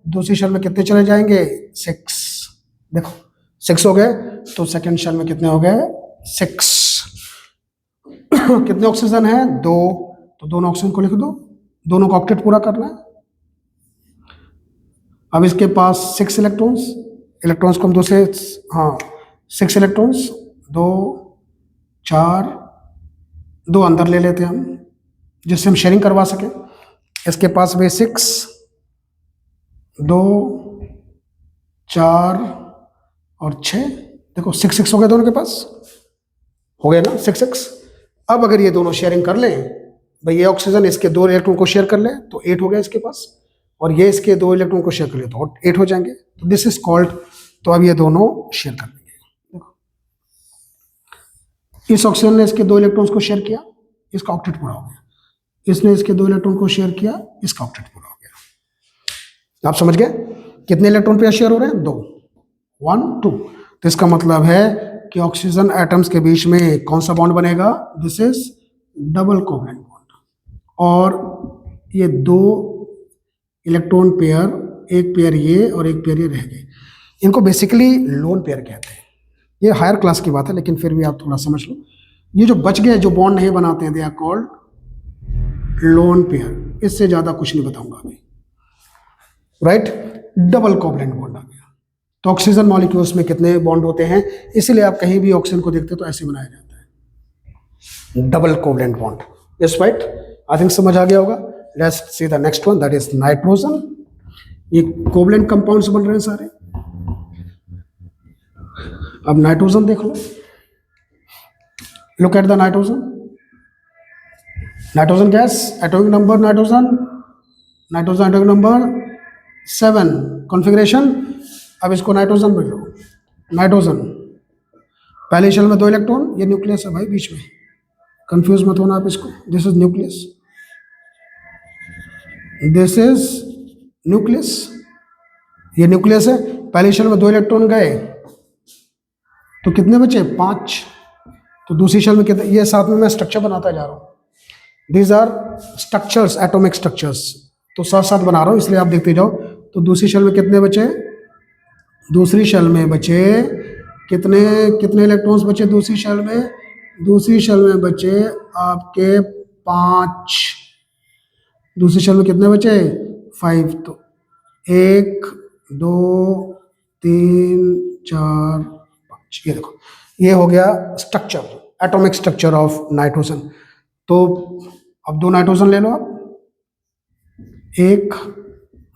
दूसरी शेल में कितने चले जाएंगे? 6। देखो 6 हो गए, तो सेकेंड शेल में कितने हो गए? 6। कितने ऑक्सीजन है? 2, तो दोनों ऑक्सीजन को लिख दो, दोनों का ऑक्टेट पूरा करना है। अब इसके पास 6 इलेक्ट्रॉन्स, इलेक्ट्रॉन्स को हम 2 से, हाँ 6 इलेक्ट्रॉन्स, 2 4, 2 अंदर ले लेते हैं हम, जिससे हम शेयरिंग करवा सकें। इसके पास भी 6, 2 4 और 6। देखो 6 हो गए दोनों के पास, हो गया ना 6। अब अगर ये दोनों शेयरिंग कर लें, भाई ये ऑक्सीजन इसके 2 इलेक्ट्रॉन को शेयर कर ले, तो 8 हो गया इसके पास। और ये इसके 2 इलेक्ट्रॉन को शेयर कर ले तो 8 हो जाएंगे, तो दिस इज कॉल्ड, तो अब ये दोनों शेयर कर लेंगे। देखो इस ऑक्सीजन ने इसके 2 इलेक्ट्रॉन्स को शेयर किया, इसका ऑक्टेट पूरा हो गया, इसने इसके 2 इलेक्ट्रॉन को शेयर किया, इसका ऑक्टेट पूरा हो गया। आप समझ गए कितने इलेक्ट्रॉन पेयर शेयर हो रहे हैं? 2, 1 2। तो इसका मतलब है कि ऑक्सीजन एटम्स के बीच में कौन सा बॉन्ड बनेगा? This is double covalent bond. और ये 2 इलेक्ट्रॉन पेयर, एक पेयर ये और एक पेयर ये रह गए, इनको बेसिकली लोन पेयर कहते हैं। ये हायर क्लास की बात है लेकिन फिर भी आप थोड़ा समझ लो। ये जो बच गए, जो बॉन्ड नहीं बनाते हैं, they are called lone pair. इससे ज्यादा कुछ नहीं बताऊंगा अभी, राइट? डबल कोवलेंट बॉन्ड आ गया। तो ऑक्सीजन मॉलिक्यूल्स में कितने बॉन्ड होते हैं? इसीलिए आप कहीं भी ऑक्सीजन को देखते हो तो ऐसे बनाया जाता है, double covalent bond. Yes right, I think समझ आ गया होगा। Let's see the next one, that is nitrogen. ये कोवलेंट कंपाउंड्स बन रहे हैं सारे। अब नाइट्रोजन देख लो, look at the nitrogen. Nitrogen gas, atomic number nitrogen atomic number 7, configuration. अब इसको नाइट्रोजन में लो। नाइट्रोजन पहले शेल में 2 इलेक्ट्रॉन, ये न्यूक्लियस है भाई बीच में, कंफ्यूज मत होना आप इसको। This is nucleus, this is nucleus, ये न्यूक्लियस है। पहले शेल में 2 इलेक्ट्रॉन गए तो कितने बचे? 5। तो दूसरी शेल में कितने? ये साथ में मैं स्ट्रक्चर बनाता जा रहा हूं। These are structures, atomic structures, तो साथ साथ बना रहा हूं इसलिए आप देखते जाओ। तो दूसरी शेल में कितने बचे? दूसरी शेल में बचे कितने इलेक्ट्रॉन्स बचे दूसरी शेल में? दूसरी शेल में बचे आपके 5। दूसरी शेल में कितने बचे? 5। तो 1 2 3 4 5। ये देखो, ये हो गया structure, atomic structure of nitrogen. तो अब 2 नाइट्रोजन ले लो आप, 1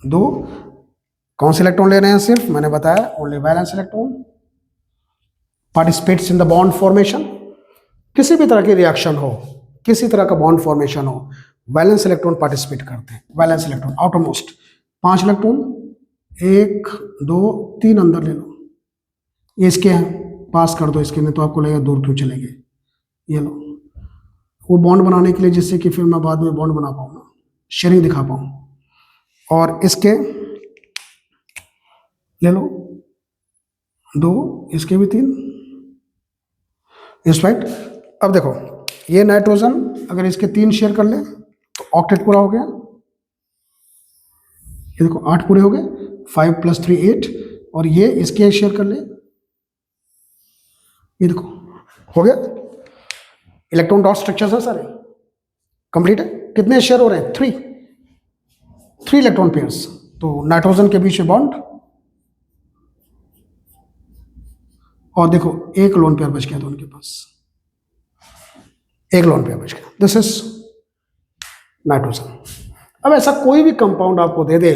2। कौन से इलेक्ट्रॉन ले रहे हैं? सिर्फ मैंने बताया only valence electron participates in the bond formation. किसी भी तरह की रिएक्शन हो, किसी तरह का बॉन्ड फॉर्मेशन हो, वैलेंस इलेक्ट्रॉन पार्टिसिपेट करते हैं। वैलेंस इलेक्ट्रॉन आउटरमोस्ट 5 इलेक्ट्रॉन, 1 2 3 अंदर ले लो। ये इसके हैं, पास कर दो इसके, नहीं तो आपको लगेगा दूर क्यों चले गए। ये लो, वो बॉन्ड बनाने के लिए जिससे कि फिर मैं बाद में बॉन्ड बना पाऊँ ना, शेयरिंग दिखा पाऊँ। और इसके ले लो 2, इसके भी 3। इस राइट। अब देखो ये नाइट्रोजन अगर इसके 3 शेयर कर ले तो ऑक्टेट पूरा हो गया। ये देखो 8 पूरे हो गए, 5 + 3 8। और ये इसके शेयर कर ले, ये देखो हो गया। इलेक्ट्रॉन डॉट स्ट्रक्चर्स है सारे, कंप्लीट है। कितने शेयर हो रहे हैं? 3 इलेक्ट्रॉन पेयर्स। तो नाइट्रोजन के बीच में बॉन्ड, और देखो एक लोन पेयर बच गया, तो उनके पास एक लोन पेयर बच गया। This is nitrogen. अब ऐसा कोई भी कंपाउंड आपको दे दे,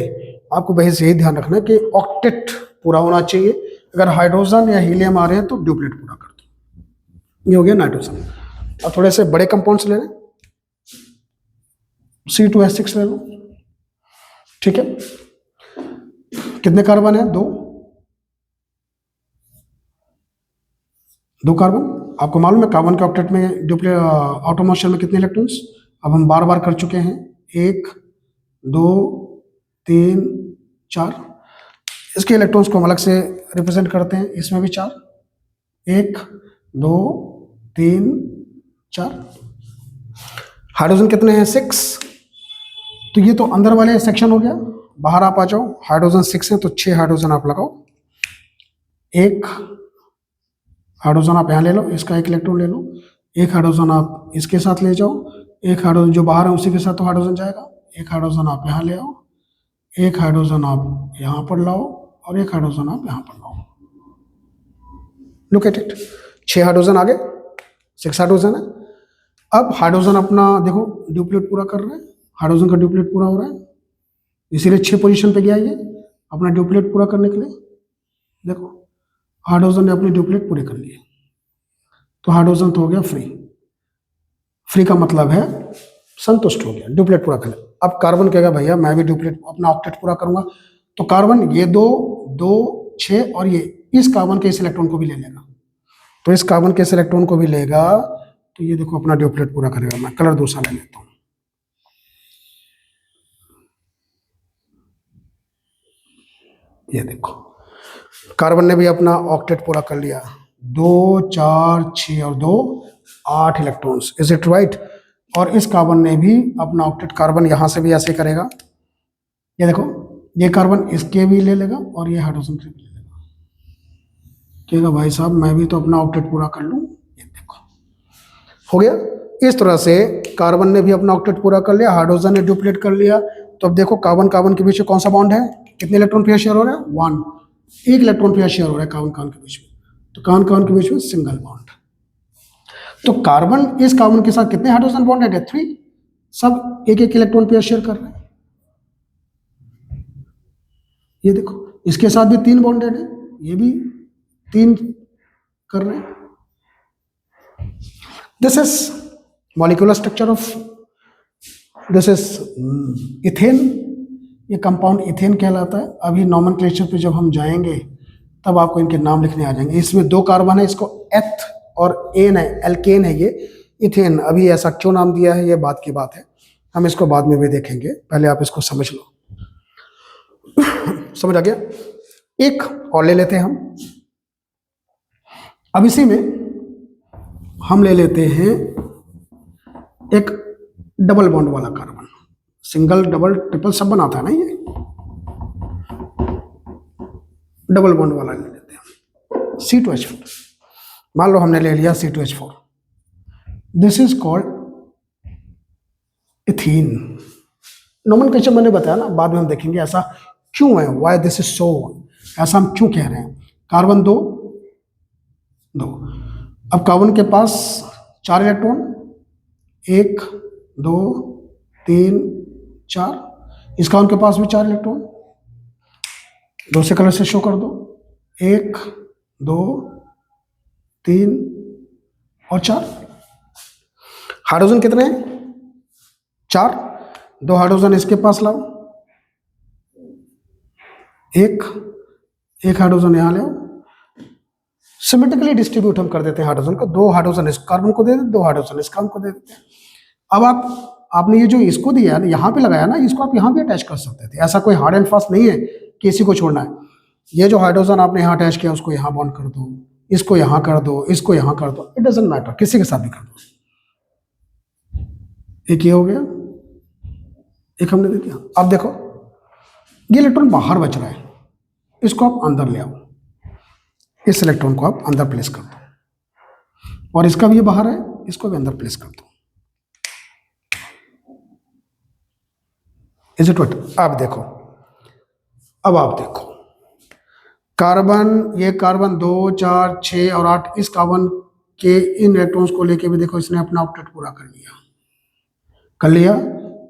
आपको बस यही ध्यान रखना है कि ऑक्टेट पूरा होना चाहिए। अगर हाइड्रोजन या हीलियम आ रहे हैं तो ड्यूप्लेट पूरा कर दो। ये हो गया नाइट्रोजन। अब थोड़े से बड़े कंपाउंड्स ले लें, C2H6 ले लो, ठीक है। कितने कार्बन है? 2 कार्बन। आपको मालूम है कार्बन के ऑक्टेट में ड्यूप्लेट आउटरमोस्ट शेल में कितने इलेक्ट्रॉन्स? अब हम बार बार कर चुके हैं, 1 2 3 4। इसके इलेक्ट्रॉन्स को हम अलग से रिप्रेजेंट करते हैं, इसमें भी 4, 1 2 3 4। हाइड्रोजन कितने हैं? 6। तो ये तो अंदर वाले सेक्शन हो गया। बाहर आप आ जाओ, हाइड्रोजन 6 है तो 6 हाइड्रोजन आप लगाओ। 1 हाइड्रोजन आप यहाँ ले लो, इसका 1 इलेक्ट्रॉन ले लो। 1 हाइड्रोजन आप इसके साथ ले जाओ, 1 हाइड्रोजन जो बाहर है उसी के साथ तो हाइड्रोजन जाएगा। 1 हाइड्रोजन आप यहाँ ले आओ, 1 हाइड्रोजन आप यहाँ पर लाओ, और 1 हाइड्रोजन आप यहाँ पर लाओ। लुक एट इट, 6 हाइड्रोजन आ गए, 6 हाइड्रोजन है। अब हाइड्रोजन अपना देखो ड्यूप्लेट पूरा कर रहे हैं, हाइड्रोजन का ड्यूप्लेट पूरा हो रहा है, इसीलिए 6 पोजीशन पे गया ये अपना ड्यूप्लेट पूरा करने के लिए। देखो हाइड्रोजन ने अपने ड्यूप्लेट पूरे कर लिए, तो हाइड्रोजन तो हो गया फ्री। फ्री का मतलब है संतुष्ट हो गया, ड्यूप्लेट पूरा कर लिया। अब कार्बन कहेगा भैया मैं भी डुप्लीट अपना ऑक्टेट पूरा करूंगा, तो कार्बन ये 2 2 6 और ये इस कार्बन के इस इलेक्ट्रॉन को भी ले लेगा, तो इस कार्बन के इस इलेक्ट्रॉन को भी लेगा, तो ये देखो अपना डुप्लीट पूरा करेगा। मैं कलर दूसरा ले लेता हूं, ये देखो कार्बन ने भी अपना ऑक्टेट पूरा कर लिया, 2 4 6 और 2 8 इलेक्ट्रॉन्स, इज इट राइट। और इस कार्बन ने भी अपना ऑक्टेट, कार्बन यहां से भी ऐसे करेगा, ये देखो ये कार्बन इसके भी ले लेगा और ये हाइड्रोजन के भी ले लेगा, कहेगा भाई साहब मैं भी तो अपना ऑक्टेट पूरा कर लूं, ये देखो हो गया। इस तरह से कार्बन ने भी अपना ऑक्टेट पूरा कर लिया, हाइड्रोजन ने डुप्लीट कर लिया। तो अब देखो कार्बन कार्बन के बीच में कौन सा बॉन्ड है, कितने इलेक्ट्रॉन पेयर शेयर हो रहा है, 1, एक इलेक्ट्रॉन पेयर शेयर हो रहा है कार्बन कार्बन के बीच में, तो कार्बन कार्बन के बीच में सिंगल बॉन्ड। तो कार्बन इस कार्बन के साथ कितने हाइड्रोजन बॉन्ड है, 3, सब एक एक इलेक्ट्रॉन पेयर शेयर कर रहे हैं। ये देखो इसके साथ भी 3 बॉन्डेड है, ये भी 3 कर रहे हैं। This is molecular structure of, this is ethane, ये कंपाउंड इथेन कहलाता है। अभी नॉमेनक्लेचर पे जब हम जाएंगे तब आपको इनके नाम लिखने आ जाएंगे। इसमें 2 कार्बन है, इसको एथ और एन है, एल्केन है ये इथेन। अभी ऐसा क्यों नाम दिया है ये बात की बात है, हम इसको बाद में भी देखेंगे, पहले आप इसको समझ लो। समझ आ गया। एक और ले लेते हैं हम, अब इसी में हम ले लेते हैं एक डबल बॉन्ड वाला कार्बन, सिंगल डबल ट्रिपल सब बनाता है ना ये, डबल बॉन्ड वाला ले लेते हैं, C2H4। मान लो हमने ले लिया C2H4, this is called ethene. Nomenclature मैंने बताया ना, बाद में हम देखेंगे ऐसा क्यों है, वाई दिस इज सो, ऐसा हम क्यों कह रहे हैं। कार्बन 2 2, अब कार्बन के पास 4 इलेक्ट्रॉन, 1 2 3 4, इस कार्बन के पास भी 4 इलेक्ट्रॉन, दूसरे कलर से शो कर दो, 1 2 3 और 4। हाइड्रोजन कितने हैं, 4, 2 हाइड्रोजन इसके पास लाओ, एक हाइड्रोजन यहां ले आओ, सिमेट्रिकली डिस्ट्रीब्यूट हम कर देते हैं हाइड्रोजन को, 2 हाइड्रोजन इस कार्बन को दे देते, 2 हाइड्रोजन इस कार्बन को दे देते हैं। अब आपने ये जो इसको दिया है यहाँ पे लगाया ना, इसको आप यहाँ भी अटैच कर सकते थे, ऐसा कोई हार्ड एंड फास्ट नहीं है कि इसी को छोड़ना है। ये जो हाइड्रोजन आपने यहाँ अटैच किया उसको यहाँ बॉन्ड कर दो, इसको यहाँ कर दो, इसको यहाँ कर दो, इट डजंट मैटर, किसी के साथ भी कर दो। एक ये हो गया, एक हमने दे दिया। अब देखो ये इलेक्ट्रॉन बाहर बच रहा है, इसको आप अंदर ले आओ, इस इलेक्ट्रॉन को आप अंदर प्लेस कर दो, और इसका भी ये बाहर है, इसको भी अंदर प्लेस कर दो। इज इट व्हाट, अब देखो, अब आप देखो कार्बन, ये कार्बन 2 4 6 और 8, इस कार्बन के इन इलेक्ट्रॉन्स को लेके भी देखो इसने अपना ऑक्टेट पूरा कर लिया।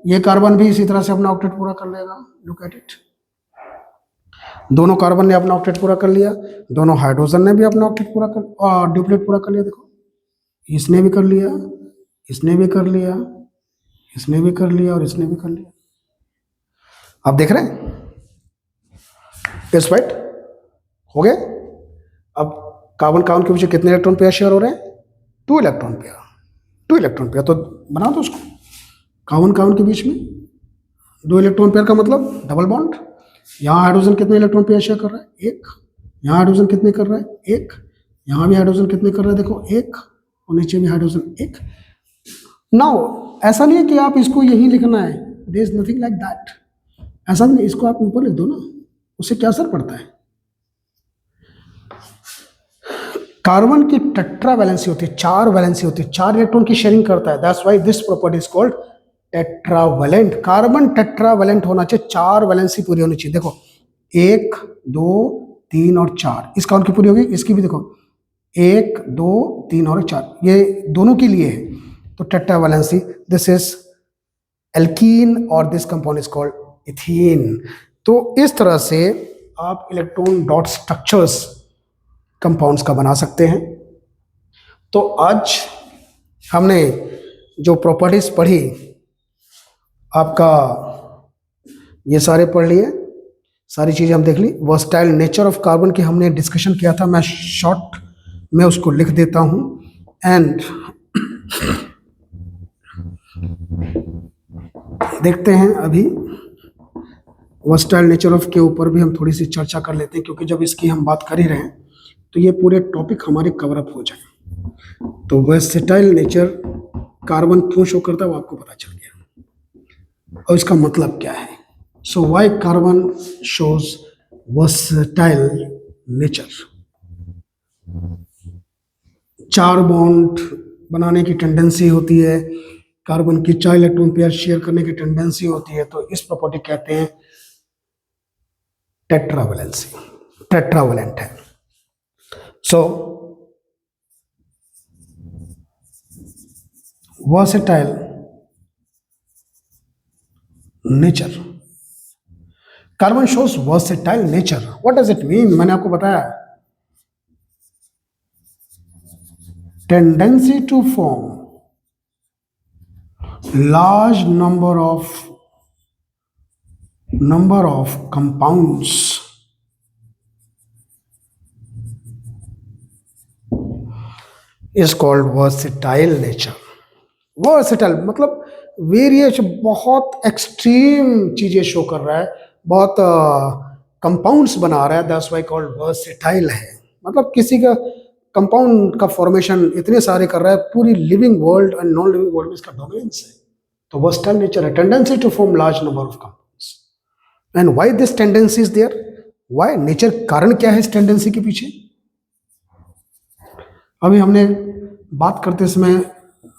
ये कार्बन भी इसी तरह से अपना ऑक्टेट पूरा कर लेगा, लुक एट इट। दोनों कार्बन ने अपना ऑक्टेट पूरा कर लिया, दोनों हाइड्रोजन ने भी अपना ऑक्टेट पूरा कर डुप्लेट पूरा कर लिया। देखो इसने भी कर लिया, इसने भी कर लिया, इसने भी कर लिया और इसने भी कर लिया। आप देख रहे हैं, इस राइट हो गए। अब कार्बन कार्बन के पीछे कितने इलेक्ट्रॉन पेयर शेयर हो रहे हैं, 2 इलेक्ट्रॉन पेयर, तो बना दो उसको। कार्बन कार्बन के बीच में 2 इलेक्ट्रॉन पेयर का मतलब डबल बॉन्ड। यहाँ हाइड्रोजन कितने इलेक्ट्रॉन पेयर शेयर कर रहा है, 1। यहाँ हाइड्रोजन कितने कर रहा है, 1। यहाँ भी हाइड्रोजन कितने कर रहा है, देखो 1, और नीचे भी हाइड्रोजन 1। नाउ ऐसा नहीं है कि आप इसको यही लिखना है, there is nothing like that, ऐसा नहीं, इसको आप ऊपर लिख दो ना, उससे क्या असर पड़ता है। कार्बन की टेट्रा वैलेंसी होती है, 4 वैलेंसी होती है, 4 इलेक्ट्रॉन की शेयरिंग करता है, that's why this property is called tetravalent. Carbon tetravalent होना चाहिए, 4 वैलेंसी पूरी होनी चाहिए। देखो 1 2 3 और 4, इस कार्बन की पूरी होगी, इसकी भी देखो 1 2 3 और 4, ये दोनों के लिए है, तो टेट्रावैलेंसी, दिस इज एल्कीन और this compound is called ethene. तो इस तरह से आप इलेक्ट्रॉन डॉट स्ट्रक्चर्स कंपाउंड्स का बना सकते हैं। तो आज हमने जो प्रॉपर्टीज पढ़ी, आपका ये सारे पढ़ लिए, सारी चीज़ें हम देख ली। वर्सटाइल नेचर ऑफ कार्बन की हमने डिस्कशन किया था, मैं शॉर्ट में उसको लिख देता हूँ। एंड देखते हैं अभी वर्सटाइल नेचर ऑफ के ऊपर भी हम थोड़ी सी चर्चा कर लेते हैं, क्योंकि जब इसकी हम बात कर ही रहे हैं तो ये पूरे टॉपिक हमारे कवर अप हो जाए। तो वर्सटाइल नेचर कार्बन क्यों शो करता है वो आपको पता चल गया, और इसका मतलब क्या है। So why carbon shows versatile nature. 4 bond बनाने की टेंडेंसी होती है, कार्बन की 4 इलेक्ट्रॉन पेयर शेयर करने की टेंडेंसी होती है, तो इस प्रॉपर्टी कहते हैं टेट्रावैलेंसी, टेट्रावैलेंट है। So versatile nature, carbon shows versatile nature. What does it mean? मैंने आपको बताया, tendency to form large number of compounds is called versatile nature. versatile मतलब वेरिएश, बहुत एक्सट्रीम चीजें शो कर रहा है, बहुत कंपाउंड्स बना रहा है, दैट्स व्हाई कॉल्ड versatile है। मतलब किसी का कंपाउंड का फॉर्मेशन इतने सारे कर रहा है, पूरी living world and non living world में इसका डोमिनेंस है। तो versatile नेचर है, tendency to form large number of compounds. And why this tendency is there, why nature, कारण क्या है इस टेंडेंसी के पीछे। अभी हमने बात करते समय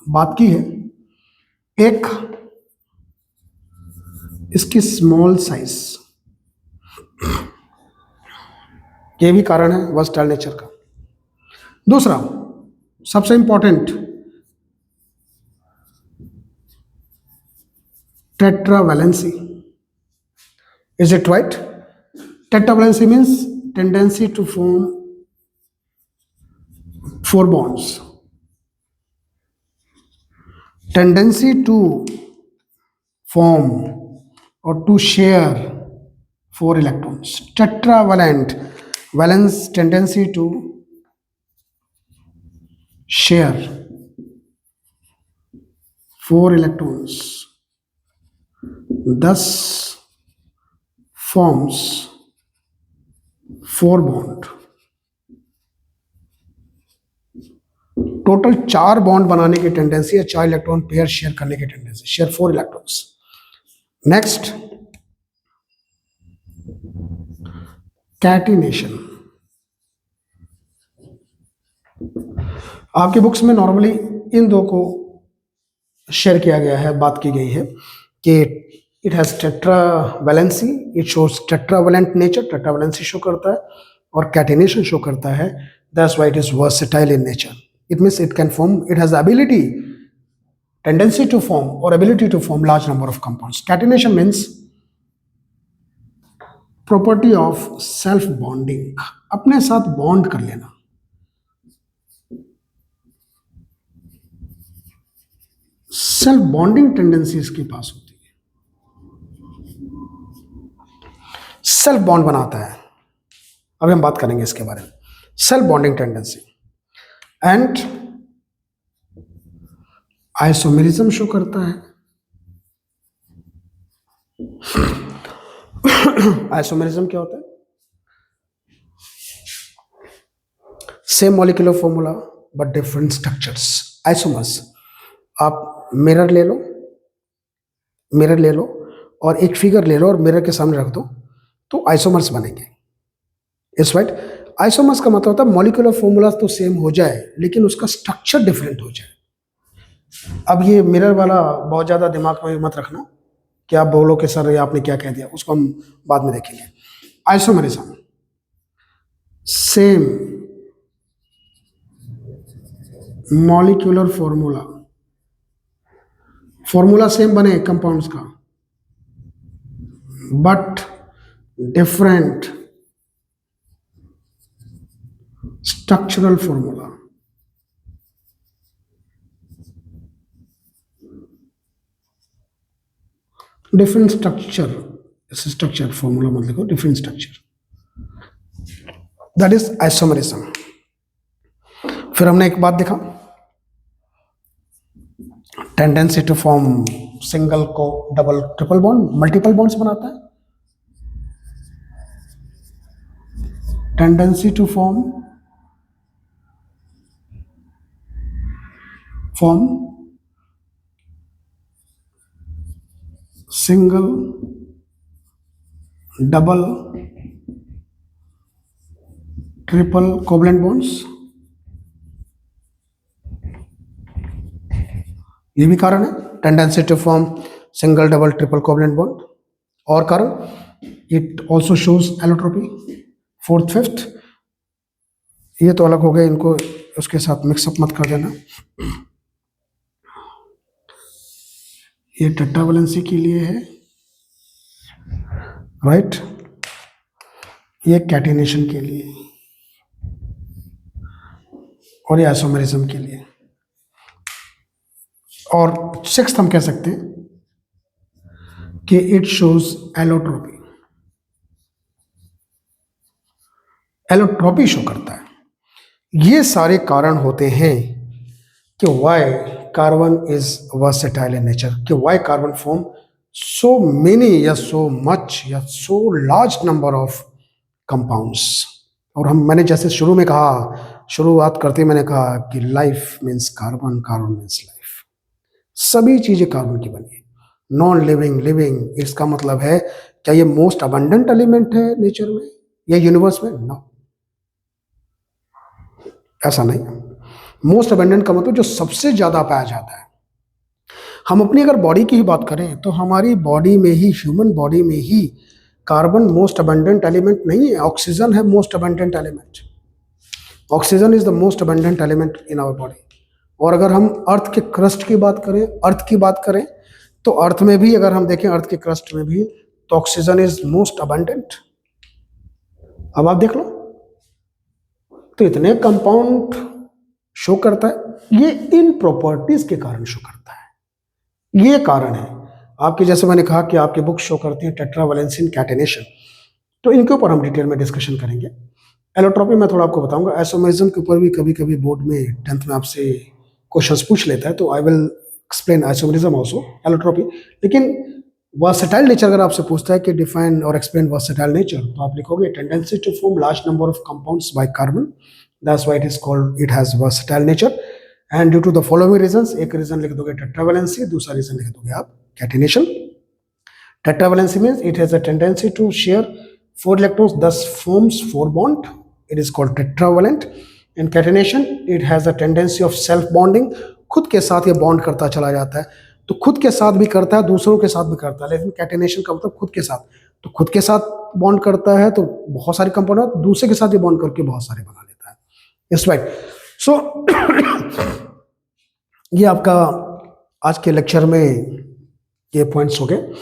बात की है, एक इसकी स्मॉल साइज, ये भी कारण है वर्सटाइल नेचर का। दूसरा सबसे important, tetravalency. Is it right? Tetravalency means tendency to form 4 bonds, tendency to form or to share 4 electrons. Tetravalent, valence, tendency to share 4 electrons, thus forms 4 bond. Total 4 bond बनाने की tendency है, 4 electron pair share करने की tendency, share 4 electrons. Next, catenation. आपकी books में normally in दो को share किया गया है, बात की गई है कि it has tetravalency, it shows tetravalent nature, tetravalency show करता है, और कैटिनेशन शो करता है, that's why it is versatile in nature. It means it can form, it has ability, tendency to form or ability to form large number of compounds. Catenation means property of self bonding, अपने साथ bond कर लेना। Self bonding tendency इसके पास होती है, self bond बनाता है। अभी हम बात करेंगे इसके बारे में, self bonding tendency. And isomerism show करता है। आइसोमेरिज्म क्या होता है? Same molecular formula but different structures, isomers. आप मिरर ले लो, मिरर ले लो और एक फिगर ले लो और मिरर के सामने रख दो, तो आइसोमर्स बनेंगे। It's right. आइसोमर्स का मतलब होता है मॉलिक्यूलर फॉर्मूला तो सेम हो जाए लेकिन उसका स्ट्रक्चर डिफरेंट हो जाए। अब ये मिरर वाला बहुत ज़्यादा दिमाग में मत रखना कि आप बोलो कि सर ये आपने क्या कह दिया, उसको हम बाद में देखेंगे। Isomerism, same molecular formula, formula same बने कंपाउंड्स का but different structural formula. Different structure, structure formula मत लिखो, different structure, that is isomerism. फिर हमने एक बात देखा, टेंडेंसी टू फॉर्म सिंगल को double triple bond, multiple bonds बनाता है। Tendency to form single, double, triple covalent bonds, ये भी कारण है, tendency to form single, double, triple covalent bond. और कारण, it also shows allotropy. Fourth fifth, ये तो अलग हो गए, इनको उसके साथ मिक्सअप मत कर देना। ये टेट्रावैलेंसी के लिए है, राइट, ये कैटिनेशन के लिए और ये आइसोमेरिज्म के लिए। और सिक्स्थ हम कह सकते हैं कि it shows allotropy, allotropy show करता है। ये सारे कारण होते हैं कि why carbon is versatile in nature, कि why carbon form so many या सो मच या so large number of compounds. और मैंने जैसे शुरू में कहा, शुरुआत करते मैंने कहा कि life means carbon, carbon means life. सभी चीजें कार्बन की बनी है, नॉन लिविंग, लिविंग। इसका मतलब है क्या ये मोस्ट अबंडेंट एलिमेंट है नेचर में या यूनिवर्स में? नो, ऐसा नहीं। मोस्ट अबंडेंट का मतलब जो सबसे ज्यादा पाया जाता है। हम अपनी अगर बॉडी की ही बात करें तो हमारी बॉडी में ही, ह्यूमन बॉडी में ही कार्बन मोस्ट अबंडेंट एलिमेंट नहीं है, ऑक्सीजन है most abundant element. Oxygen is the most abundant element in our body. और अगर हम अर्थ के क्रस्ट की बात करें, अर्थ की बात करें, तो अर्थ में भी अगर हम देखें, अर्थ के क्रस्ट में भी तो ऑक्सीजन इज मोस्ट अबंडेंट। अब आप देख लो, तो इतने कंपाउंड शो करता है, ये इन प्रॉपर्टीज के कारण शो करता है। ये कारण है आपके, जैसे मैंने कहा कि आपकी बुक शो करती है टेट्रावैलेंसी, कैटिनेशन, तो इनके ऊपर हम डिटेल में डिस्कशन करेंगे। एलोट्रोपी मैं थोड़ा आपको बताऊंगा। आइसोमेरिज्म के ऊपर भी कभी कभी बोर्ड में 10th में आपसे क्वेश्चंस पूछ लेता है, तो I will explain isomerism also, allotropy. लेकिन वर्सेटाइल नेचर अगर आपसे पूछता है कि डिफाइन और एक्सप्लेन वर्सेटाइल नेचर, तो आप लिखोगे tendency to form large number of compounds by carbon, that's why it is called, it has versatile nature and due to the following reasons. एक रीजन लिख दोगे टेट्रावैलेंसी, दूसरा रीजन लिख दोगे आप catenation. Tetravalency means it has a tendency to share 4 electrons, thus forms 4 bond, it is called tetravalent। in catenation it has a tendency of self bonding, खुद के साथ ये बॉन्ड करता चला जाता है। तो खुद के साथ भी करता है, दूसरों के साथ भी करता है, लेकिन कैटिनेशन का मतलब खुद के साथ। तो खुद के साथ बॉन्ड करता है तो बहुत सारे कंपाउंड, दूसरे के साथ ये बॉन्ड करके बहुत सारे बना लेता है। It's right. सो ये आपका आज के लेक्चर में ये पॉइंट्स हो गए।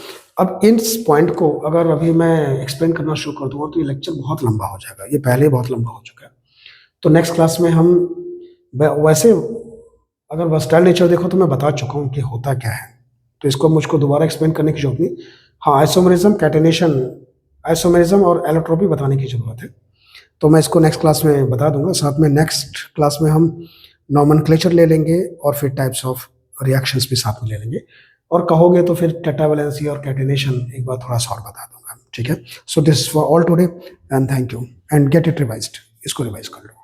अब इस पॉइंट को अगर अभी मैं एक्सप्लेन करना शुरू कर दूंगा तो ये लेक्चर बहुत लंबा हो जाएगा, ये पहले ही बहुत लंबा हो चुका है। तो नेक्स्ट क्लास में हम, वैसे अगर वर्सेटाइल नेचर देखो तो मैं बता चुका हूँ कि होता क्या है, तो इसको मुझको दोबारा एक्सप्लेन करने की जरूरत नहीं। हाँ, आइसोमेरिज्म, कैटिनेशन, आइसोमेरिज्म और एलोट्रोपी बताने की जरूरत है, तो मैं इसको नेक्स्ट क्लास में बता दूंगा। साथ में नेक्स्ट क्लास में हम नॉमेनक्लेचर ले लेंगे और फिर टाइप्स ऑफ रिएक्शंस भी साथ में ले लेंगे। और कहोगे तो फिर टेट्रावैलेंसी और कैटिनेशन एक बार थोड़ा सा और बता दूंगा, ठीक है। So this for all today and thank you and get it revised, इसको रिवाइज कर लो।